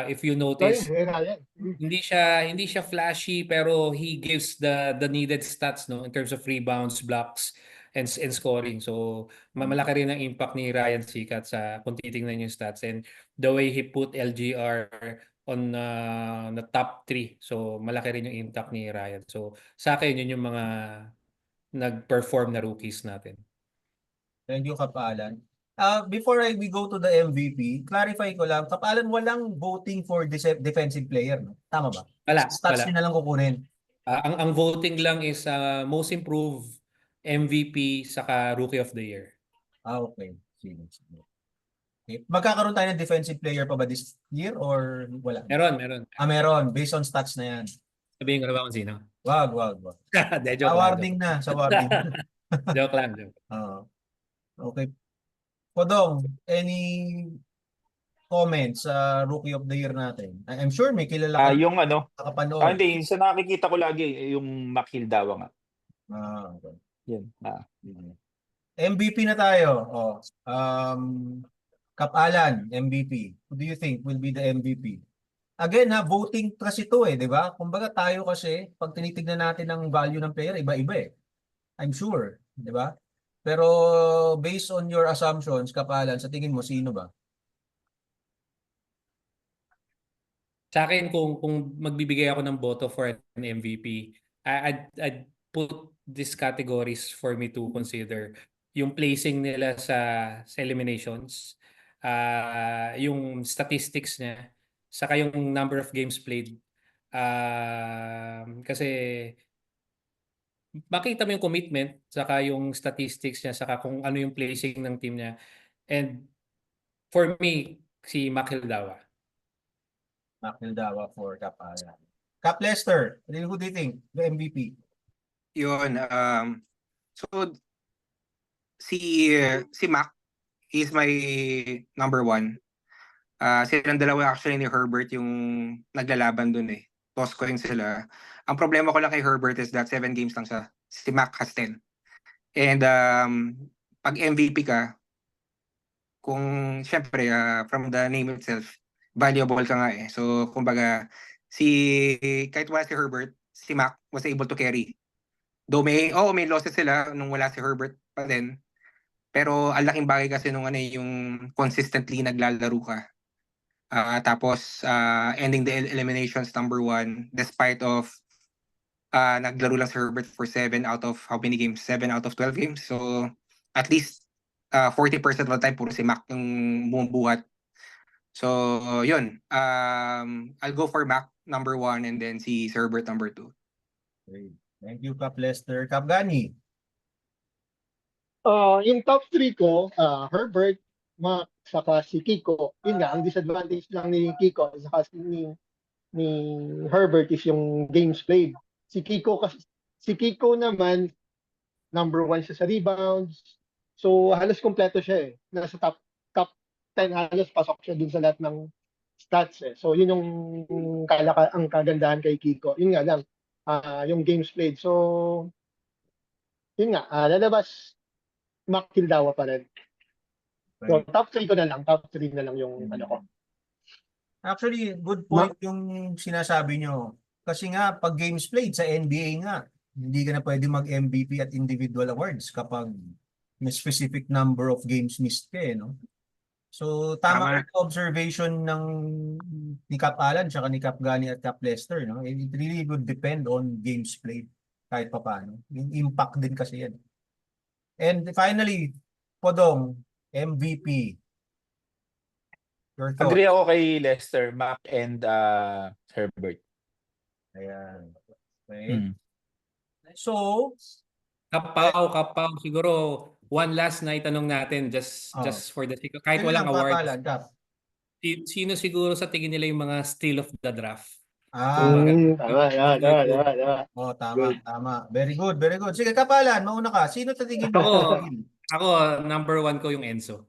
If you notice, Ryan. hindi siya flashy, pero he gives the needed stats, no, in terms of rebounds, blocks, and scoring. So malaki rin ang impact ni Ryan Sikat kung titingnan yung stats, and the way he put LGR on the top 3. So malaki rin yung impact ni Ryan. So sa akin yun yung mga nag-perform na rookies natin. Thank you, Kapalan. Before we go to the MVP, clarify ko lang, Kapalan, walang voting for defensive player, no? Tama ba? Stats Wala. nyo na lang kukunin. Ang voting lang is most improved, MVP, saka Rookie of the Year. Okay. Sige. Okay. Magkakaroon tayo ng defensive player pa ba this year or wala? Meron. Meron. Based on stats na yan. Sabihin ko na ba kung sino? Wag. Joke lang. Awarding na. Sa awarding. Joke lang. Okay. Podong, any comments sa Rookie of the Year natin? I'm sure may kilala ka Yung nakapanood. hindi, sa nakikita ko lagi, yung Makil Dawa nga. Okay. Yan. MVP na tayo. Kapalan, MVP. Who do you think will be the MVP? Again, voting kasi ito di ba? Kumbaga tayo kasi, pag tinitignan natin ang value ng player, iba-iba eh. I'm sure, di ba? Pero based on your assumptions, Kapalan, sa tingin mo, sino ba? Sa akin, kung magbibigay ako ng boto for an MVP, I'd put these categories for me to consider. Yung placing nila sa eliminations, yung statistics niya, saka yung number of games played. Kasi makita mo yung commitment, saka yung statistics niya, saka kung ano yung placing ng team niya. And for me, si Makil Dawa. Makil Dawa for Kapalan. Cap Lester, who do you think the MVP? Yun, so si Mac is my number one. Silang dalawa actually ni Herbert yung naglalaban dun eh. Toss coin sila. Ang problema ko lang kay Herbert is that 7 games lang siya. Si Mac has 10. And pag MVP ka, kung syempre from the name itself, valuable ka nga eh. So kumbaga, kahit wala si Herbert, si Mac was able to carry. Though may losses sila nung wala si Herbert pa din. Pero ang laking bagay kasi nung yung consistently naglalaro ka. Tapos ending the eliminations number 1 despite of naglaro lang si Herbert for 7 out of how many games? 7 out of 12 games. So at least 40% of the time puro si Mac yung bumubuhat. So yun. I'll go for Mac number 1 and then si Herbert number 2. Okay. Thank you, Cap Lester. Cap Gani. Yung top 3 ko, Herbert, Mac, saka si Kiko. Yun nga, ang disadvantage lang ni Kiko saka ni Herbert is yung games played. Si Kiko naman, number 1 siya sa rebounds. So halos kompleto siya eh. Nasa top 10 halos pasok siya dun sa lahat ng stats eh. So yun yung ang kagandahan kay Kiko. Yun nga lang, yung games played. So yun nga, lalabas Mac Hildawa pa rin. So top 3 ko na lang. Top 3 na lang yung ano ko. Actually, good point yung sinasabi nyo. Kasi nga, pag games played sa NBA nga, hindi ka na pwede mag-MVP at individual awards kapag may specific number of games missed ka no? So, tama yung observation ni Cap Alan tsaka ni Cap Gani at Cap Lester. No? It really would depend on games played kahit pa paano. Yung impact din kasi yan. And finally, Podong, MVP. Your thoughts? Agree ako kay Lester, Mac, and Herbert. Ayan. Okay. Hmm. So, Kapaw, siguro one last na itanong natin just for the sake of, kahit sino walang lang award. papalan, Cap? Sino siguro sa tingin nila yung mga steal of the draft? Tama. Very good. Sige, Kapalan, mauna ka. Sino sa tingin mo? Ako, number 1 ko yung Enzo.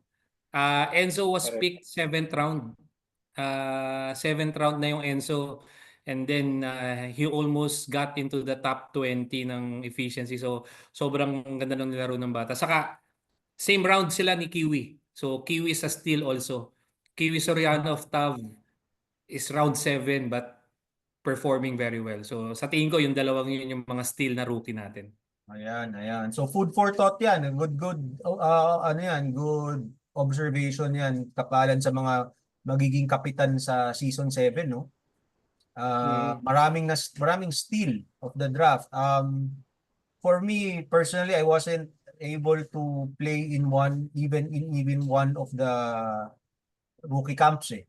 Enzo was picked 7th round. 7th round na yung Enzo. And then, he almost got into the top 20 ng efficiency. So, sobrang ganda ng nilaro ng bata. Saka, same round sila ni Kiwi. So, Kiwi is a steal also. Kiwi Soriano of Tav is round 7 but performing very well. So, sa tingin ko, yung dalawang yun yung mga steal na rookie natin. Ayan. So, food for thought yan. Good, good observation yan. Kapalan sa mga magiging kapitan sa season 7, no? Maraming steal of the draft. For me personally, I wasn't able to play in even one of the rookie camps eh.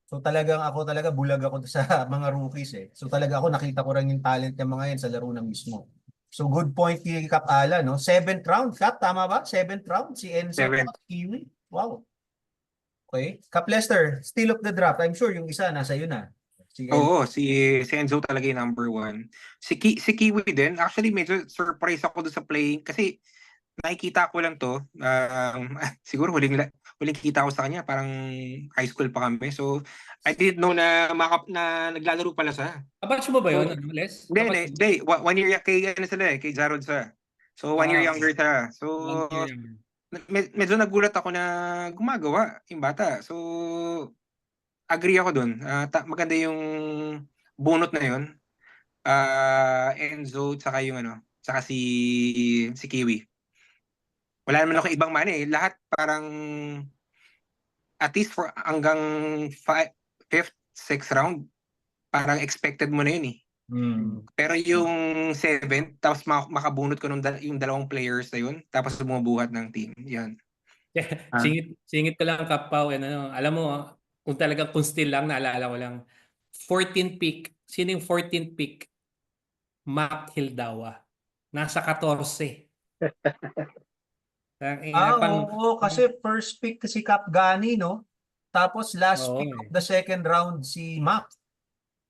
So ako talaga bulag ako sa mga rookies eh. So talaga ako nakita ko rin yung talent ng mga yan sa laro na mismo. So good point kay Cap Ala, no? 7th round, Cap, tama ba? 7th round si Enzo Kiwi. Wow. Okay. Cap Lester, steal of the draft. I'm sure yung isa nasa iyo na. Si Enzo talaga yung number 1. Si Kiwi din. Actually, medyo surprise ako doon sa playing kasi nakikita ko lang to. Siguro huling kita ko sa kanya. Parang high school pa kami. So, I didn't know na naglalaro pala siya. Batch mo ba yun, Les? Hindi. 1 year kay Jarod sa. So, 1 year younger siya. So, medyo nagulat ako na gumagawa yung bata. So, agree ako dun. Maganda yung bunot na yun. Enzo, tsaka yung tsaka si Kiwi. Wala naman ako ibang mani eh. Lahat parang at least for hanggang 5th, 6th round, parang expected mo na yun eh. Pero yung 7th, tapos makabunot ko yung dalawang players na yun, tapos bumubuhat ng team. Yan. Singit ko lang, Kapaw. Alam mo, kung still lang, naalala ko lang. 14th pick. Sino yung 14th pick? Mac Hildawa. Nasa 14. Oo, kasi first pick si Cap Gani, no? Tapos last pick of the second round si Mac.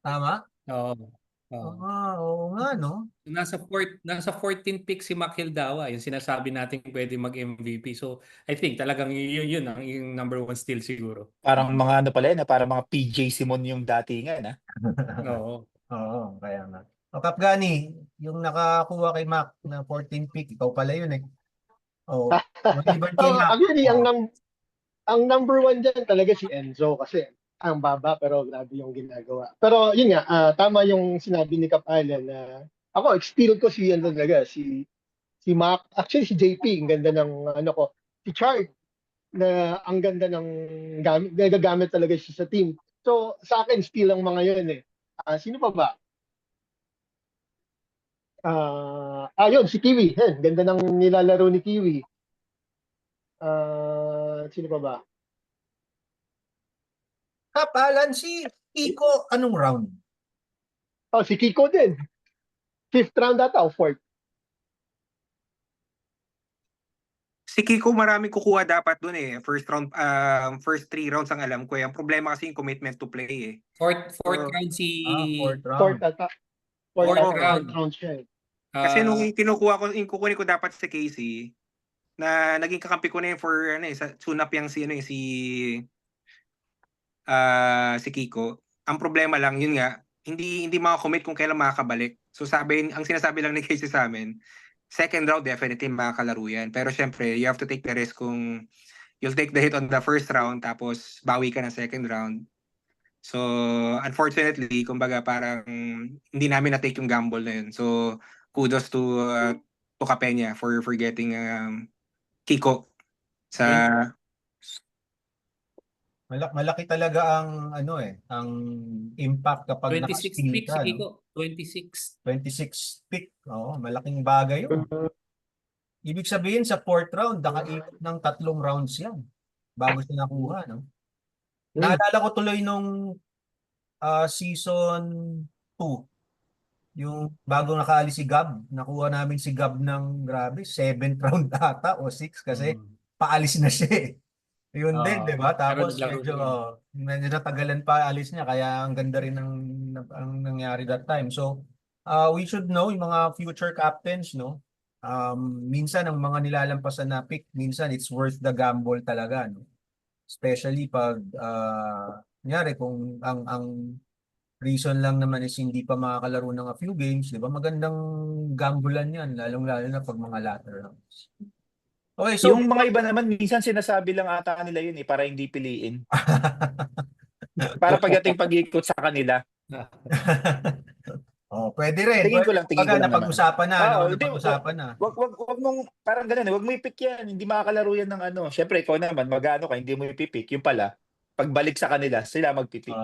Tama? Oo. Oo. Oo nga, no? Nasa 14th pick si Makhil Dawa, yung sinasabi natin pwede mag-MVP. So, I think talagang yun ang yung number one steal siguro. Parang mga ano pala yun, parang mga PJ Simon yung datingan, ha? Oo. Oo, kaya nga. O Kap Gani, yung nakakuha kay Mac na 14 pick, ikaw pala yun eh. Oh, maliban kay Mac. Actually, Oh, ang number one dyan talaga si Enzo kasi ang baba pero grabe yung ginagawa. Pero yun nga, tama yung sinabi ni Kap Allen na ako, steal ko si ano talaga, si Mac. Actually, si JP, ang ganda ng ano ko. Si Chart, na ang ganda ng gamit, nagagamit talaga siya sa team. So, sa akin, steal ang mga yun eh. Sino pa ba? Yun, si Kiwi. Yan, ganda ng nilalaro ni Kiwi. Sino pa ba? Kap Alan, si Kiko, anong round? Oh, si Kiko din. Fifth round ata o fourth. Si Kiko marami kukuha dapat dun eh. First round, first 3 rounds ang alam ko eh. Ang problema kasi yung commitment to play eh. Fourth So, round si Fourth Fourth round. ata. Fourth Fourth ata. round. Fourth round siya eh. kasi nung ah, kukunin ko dapat si Casey, na naging kakampi ko na yun for ano eh, sunap yang si ano eh, si Kiko. Ang problema lang yun nga, hindi makakommit kung kailan makakabalik. So ang sinasabi lang ni Casey sa amin, second round definitely makakalaro yan. Pero syempre, you have to take the risk kung you'll take the hit on the first round tapos bawi ka ng second round. So, unfortunately, kumbaga parang hindi namin na-take yung gamble na yun. So, kudos to Capenya for getting Kiko sa Malaki talaga ang ano eh, ang impact kapag 26th naka-steal pick si ka, no? Kiko. 26. 26 pick. Oo, malaking bagay yun. Ibig sabihin sa fourth round, nakaikot ng 3 rounds yan bago siya nakuha, no? Naalala ko tuloy nung season 2, yung bago nakaalis si Gab, nakuha namin si Gab ng grabe, 7th round ata o 6 kasi paalis na siya eh. Yun din, di ba? Pero Tapos naglaro medyo, siya. medyo natagalan pa alis niya, kaya ang ganda rin ang nangyari that time. So, we should know yung mga future captains, no? Minsan ang mga nilalampasan na pick, minsan it's worth the gamble talaga, no? Especially pag, kunyari kung ang reason lang naman is hindi pa makakalaro ng a few games, di ba? Magandang gamblean yan, lalong-lalo na pag mga latter rounds. Okay, so Yung mga iba naman, minsan sinasabi lang ata nila yun para hindi piliin. Para pagdating pag-ikot sa kanila. Oh, pwede rin. Tingin ko Pwede. lang, tingin Pagka ko lang naman. napag-usapan na, no? Oo, hindi, Napag-usapan na. wag mong, parang ganun, wag mo i-pick yan. Hindi makakalaro yan ng ano. Siyempre, ikaw naman, mag-ano ka, hindi mo i-pick. Yung pala, pagbalik sa kanila, sila magpipick.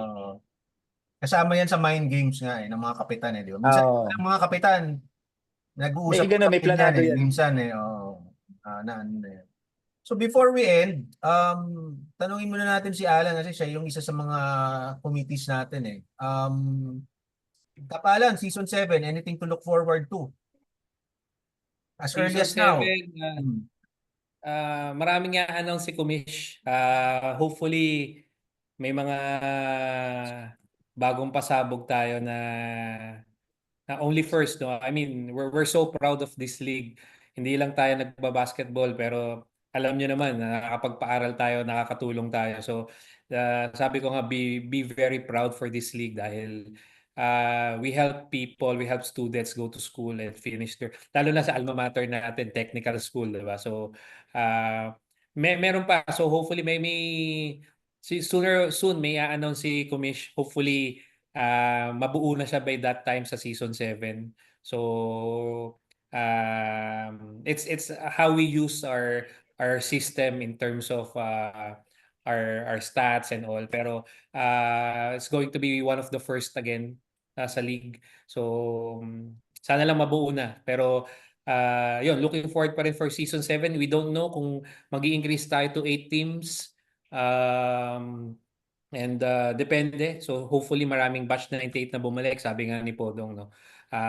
Kasama yan sa mind games nga ng mga kapitan di ba? Minsan, Oo. ang mga kapitan, May ganun, nag-uusap-usap may din yan planado yan. Minsan ano na yan. So before we end, tanungin muna natin si Alan kasi siya yung isa sa mga committees natin Kapalan, season 7, anything to look forward to? As early Season as now. 7, maraming nga-announce si Kumish. Hopefully, may mga bagong pasabog tayo na only first, no? I mean, we're so proud of this league. Hindi lang tayo nagba-basketball, pero alam nyo naman, nakakapagpaaral tayo, nakakatulong tayo. So, sabi ko nga, be very proud for this league dahil we help people, we help students go to school and finish their, lalo na sa alma mater natin, technical school, diba? So, meron pa. So, hopefully, soon may a-announce si Kumish. Hopefully, mabuo na siya by that time sa season 7. So it's how we use our system in terms of our stats and all, pero it's going to be one of the first again sa league. So sana lang mabuo na, pero yun, looking forward pa rin for season 7. We don't know kung magi-increase tayo to 8 teams. And depende. So hopefully maraming batch 98 na bumalik, sabi nga ni Podong, no.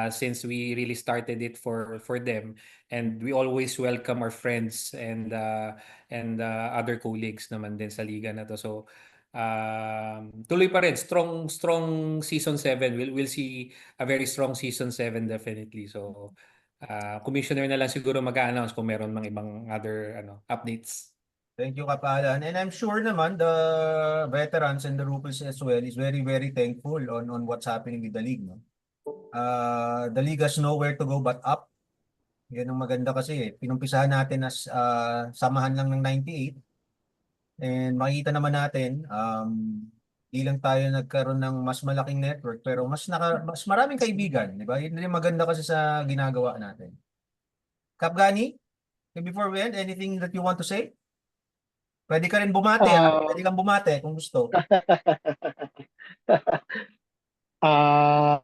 Since we really started it for them, and we always welcome our friends and other colleagues naman din sa liga na to. So tuloy pa rin, strong season 7. We'll see a very strong season 7 definitely. So commissioner na lang siguro mag-a-announce kung meron mang ibang other updates. Thank you, Kapalan. And I'm sure naman the veterans and the rookies as well is very, very thankful on what's happening with the league. No? The league has nowhere to go but up. Yan ang maganda kasi pinumpisahan natin as samahan lang ng 98. And makikita naman natin, di lang tayo nagkaroon ng mas malaking network pero mas maraming kaibigan, di ba? Yun yung maganda kasi sa ginagawa natin. Kapgani, before we end, anything that you want to say? Pwede ka rin bumate, pwede kang bumate kung gusto.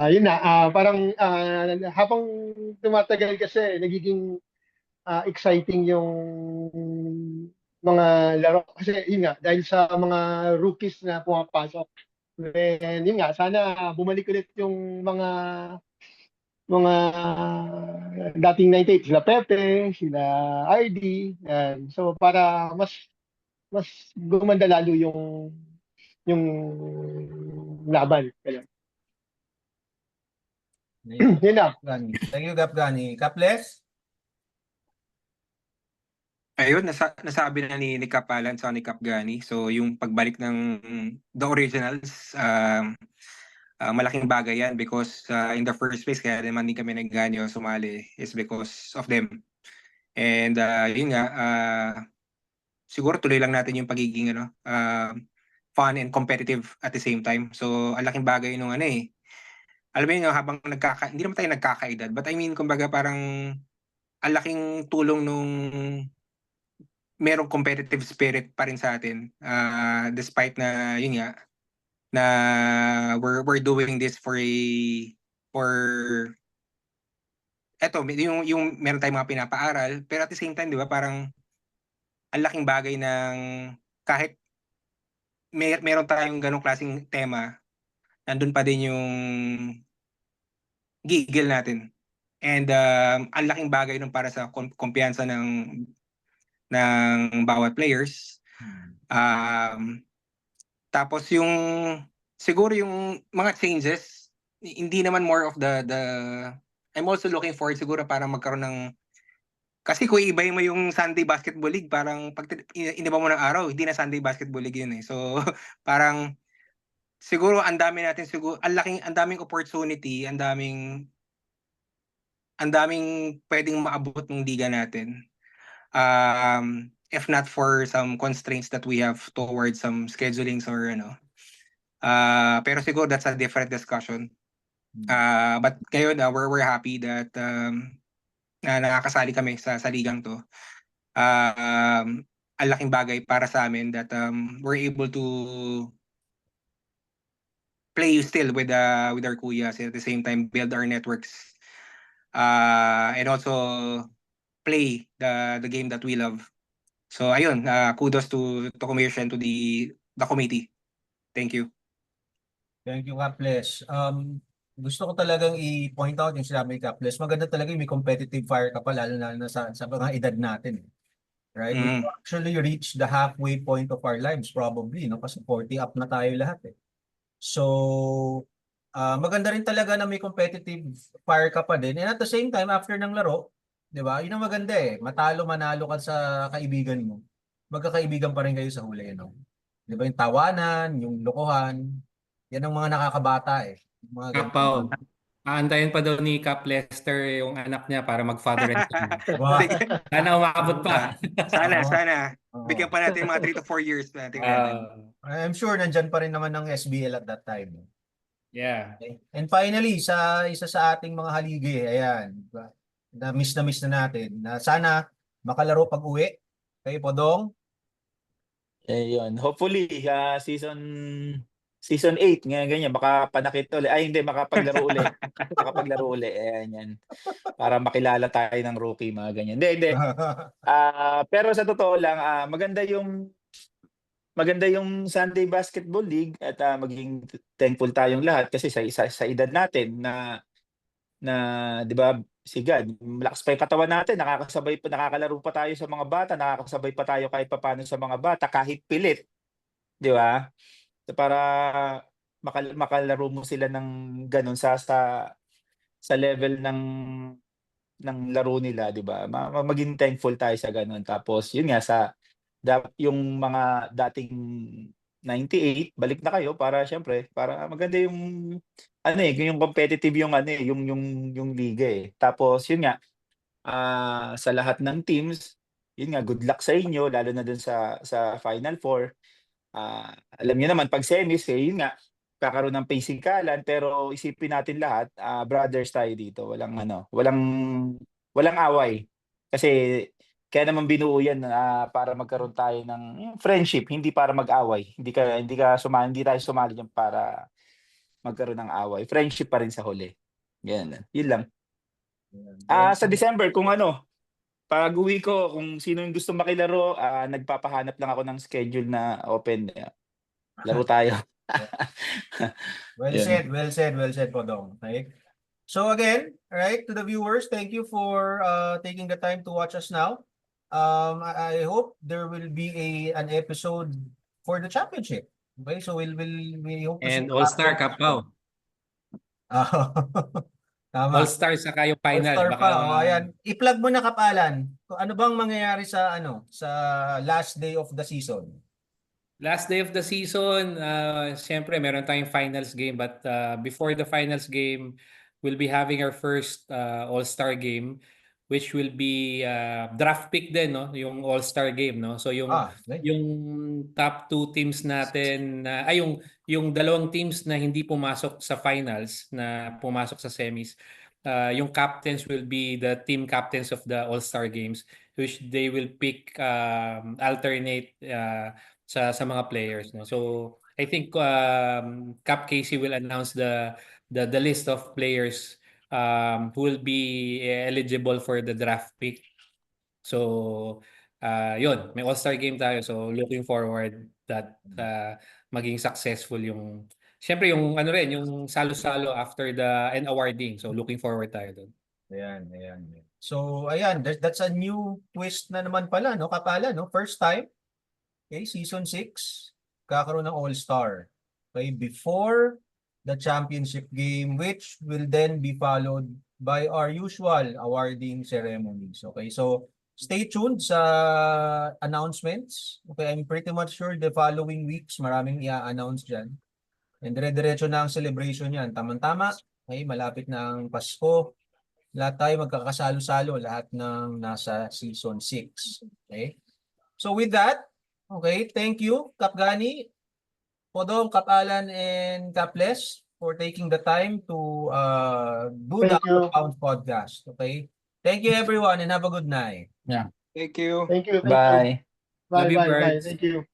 Yun na, parang habang tumatagal kasi nagiging exciting yung mga laro kasi yun nga dahil sa mga rookies na pumapasok. And yun nga, sana bumalik ulit yung mga dating 98, sila Pepe, sila RD. So para mas gumanda lalo yung laban. Kaya. Yun na. Thank you, Kapgani. Kaples? Ayun, nasabi na ni Kapalan sa ni Kapgani. So yung pagbalik ng the originals, malaking bagay yan because in the first place kaya naman din kami nagganyo sumali is because of them. And yun nga, siguro tuloy lang natin yung pagiging fun and competitive at the same time. So ang laking bagay nung alam mo yun, habang hindi naman tayo nagkakaedad, but I mean, kumbaga parang ang laking tulong nung merong competitive spirit pa rin sa atin. Despite na, yun nga, na we're doing this for eto, yung meron tayong mga pinapaaral, pero at the same time, di ba, parang ang laking bagay ng kahit meron tayong ganong klaseng tema, nandun pa din yung gigil natin. And ang laking bagay nun para sa kumpiyansa ng bawat players. Tapos siguro yung mga changes, hindi naman more of the I'm also looking forward siguro para magkaroon ng kasi kung iibahin mo yung Sunday Basketball League, parang pag iniba mo ng araw, hindi na Sunday Basketball League yun . So parang siguro ang daming opportunity, ang daming pwedeng maabot ng liga natin. If not for some constraints that we have towards some schedulings or pero siguro that's a different discussion. But ngayon we're happy that na nakakasali kami sa ligang to. Ang laking bagay para sa amin that we're able to play still with our kuyas and at the same time build our networks and also play the game that we love. So ayun, kudos to commission, to the committee. Thank you. Thank you, Kaples. Gusto ko talagang i-point out yung sinabi ni Kaples. Maganda talaga yung may competitive fire ka pa, lalo na sa mga edad natin. Right? We actually reach the halfway point of our lives probably, no? Kasi 40 up na tayo lahat . So, maganda rin talaga na may competitive fire ka pa din. And at the same time, after ng laro, di ba? Yun ang maganda . Matalo, manalo ka sa kaibigan mo. Magkakaibigan pa rin kayo sa huli, no? Di ba? Yung tawanan, yung lokohan, yan ang mga nakakabata . Mga Kapaw. Aantayin pa daw ni Cap Lester yung anak niya para mag-father and son. Wow. Sana umabot pa. Sana. Bigyan pa natin mga 3 to 4 years natin. I'm sure nandyan pa rin naman ng SBL at that time. Yeah. Okay. And finally, isa sa ating mga haligi, ayan, na-miss na natin, na sana makalaro pag-uwi. Kayo po, Dong? Ayun. Hopefully, season 8, ganyan, makapanakit ulit. Ay, hindi, makapaglaro ulit. Makapaglaro ulit. Ayan, yan. Para makilala tayo ng rookie, mga ganyan. Hindi. Pero sa totoo lang, maganda yung Sunday Basketball League at maging thankful tayong lahat kasi sa edad natin na 'di ba, si God, malakas pa yung katawan natin, nakakalaro pa tayo sa mga bata, nakakasabay pa tayo kahit papaano sa mga bata kahit pilit, 'di ba? para makalaro mo sila ng ganun sa level ng laro nila, 'di ba? Maging thankful tayo sa ganun. Tapos yun nga yung mga dating 98, balik na kayo para syempre para maganda yung yung competitive yung yung liga eh. Tapos yun nga sa lahat ng teams, yun nga good luck sa inyo lalo na dun sa Final Four. Alam niyo naman pag semis yun nga kakaroon ng pisikalan pero isipin natin lahat brothers tayo dito, walang away. Kasi kaya naman binuo yan para magkaroon tayo ng friendship, hindi para mag-away. Hindi tayo sumali diyan para magkaroon ng away. Friendship pa rin sa huli. Yan, yun lang. Sa December kung pag uwi ko kung sino yung gusto makilaro, nagpapahanap lang ako ng schedule na open. Laro tayo. Well Yun. said, Podong. Okay. So again, right, to the viewers, thank you for taking the time to watch us now. I hope there will be an episode for the championship. Okay, so we hope to see And All-Star Cup pa. Tama. All-Star saka yung final. All-Star Baka, pa. Ayan. I-plug mo na Kapalan. Kung ano bang mangyayari sa sa last day of the season? last day of the season, siyempre meron tayong finals game. But before the finals game, we'll be having our first All-Star game, which will be draft pick din, no? Yung All-Star game, no? So yung Right. yung top 2 teams natin yung dalawang teams na hindi pumasok sa finals na pumasok sa semis, yung captains will be the team captains of the All-Star games, which they will pick alternate sa mga players, no? So I think Cap Casey will announce the list of players who will be eligible for the draft pick. So yun, may All-Star game tayo. So looking forward that maging successful yung siyempre yung yung salo-salo after and awarding. So looking forward tayo doon. Ayan. So ayan, that's a new twist na naman pala, no? Kapalan, no? First time. Okay, season 6, kakaroon ng All-Star. Okay, before the championship game, which will then be followed by our usual awarding ceremonies. Okay, so stay tuned sa announcements. Okay, I'm pretty much sure the following weeks, maraming i-announce dyan. And dire-diretso na ang celebration yan. Tama-tama. Okay, malapit na ang Pasko. Lahat tayo magkakasalo-salo, lahat ng nasa season 6. Okay, so with that, okay, thank you, Kap Gani, Podong, Kap Alan, and Kap Les for taking the time to do the Thank you. Pound podcast. Okay, thank you everyone and have a good night. Thank you. Thank you. Bye. Bye, Love you, bye, bye. birds. Thank you.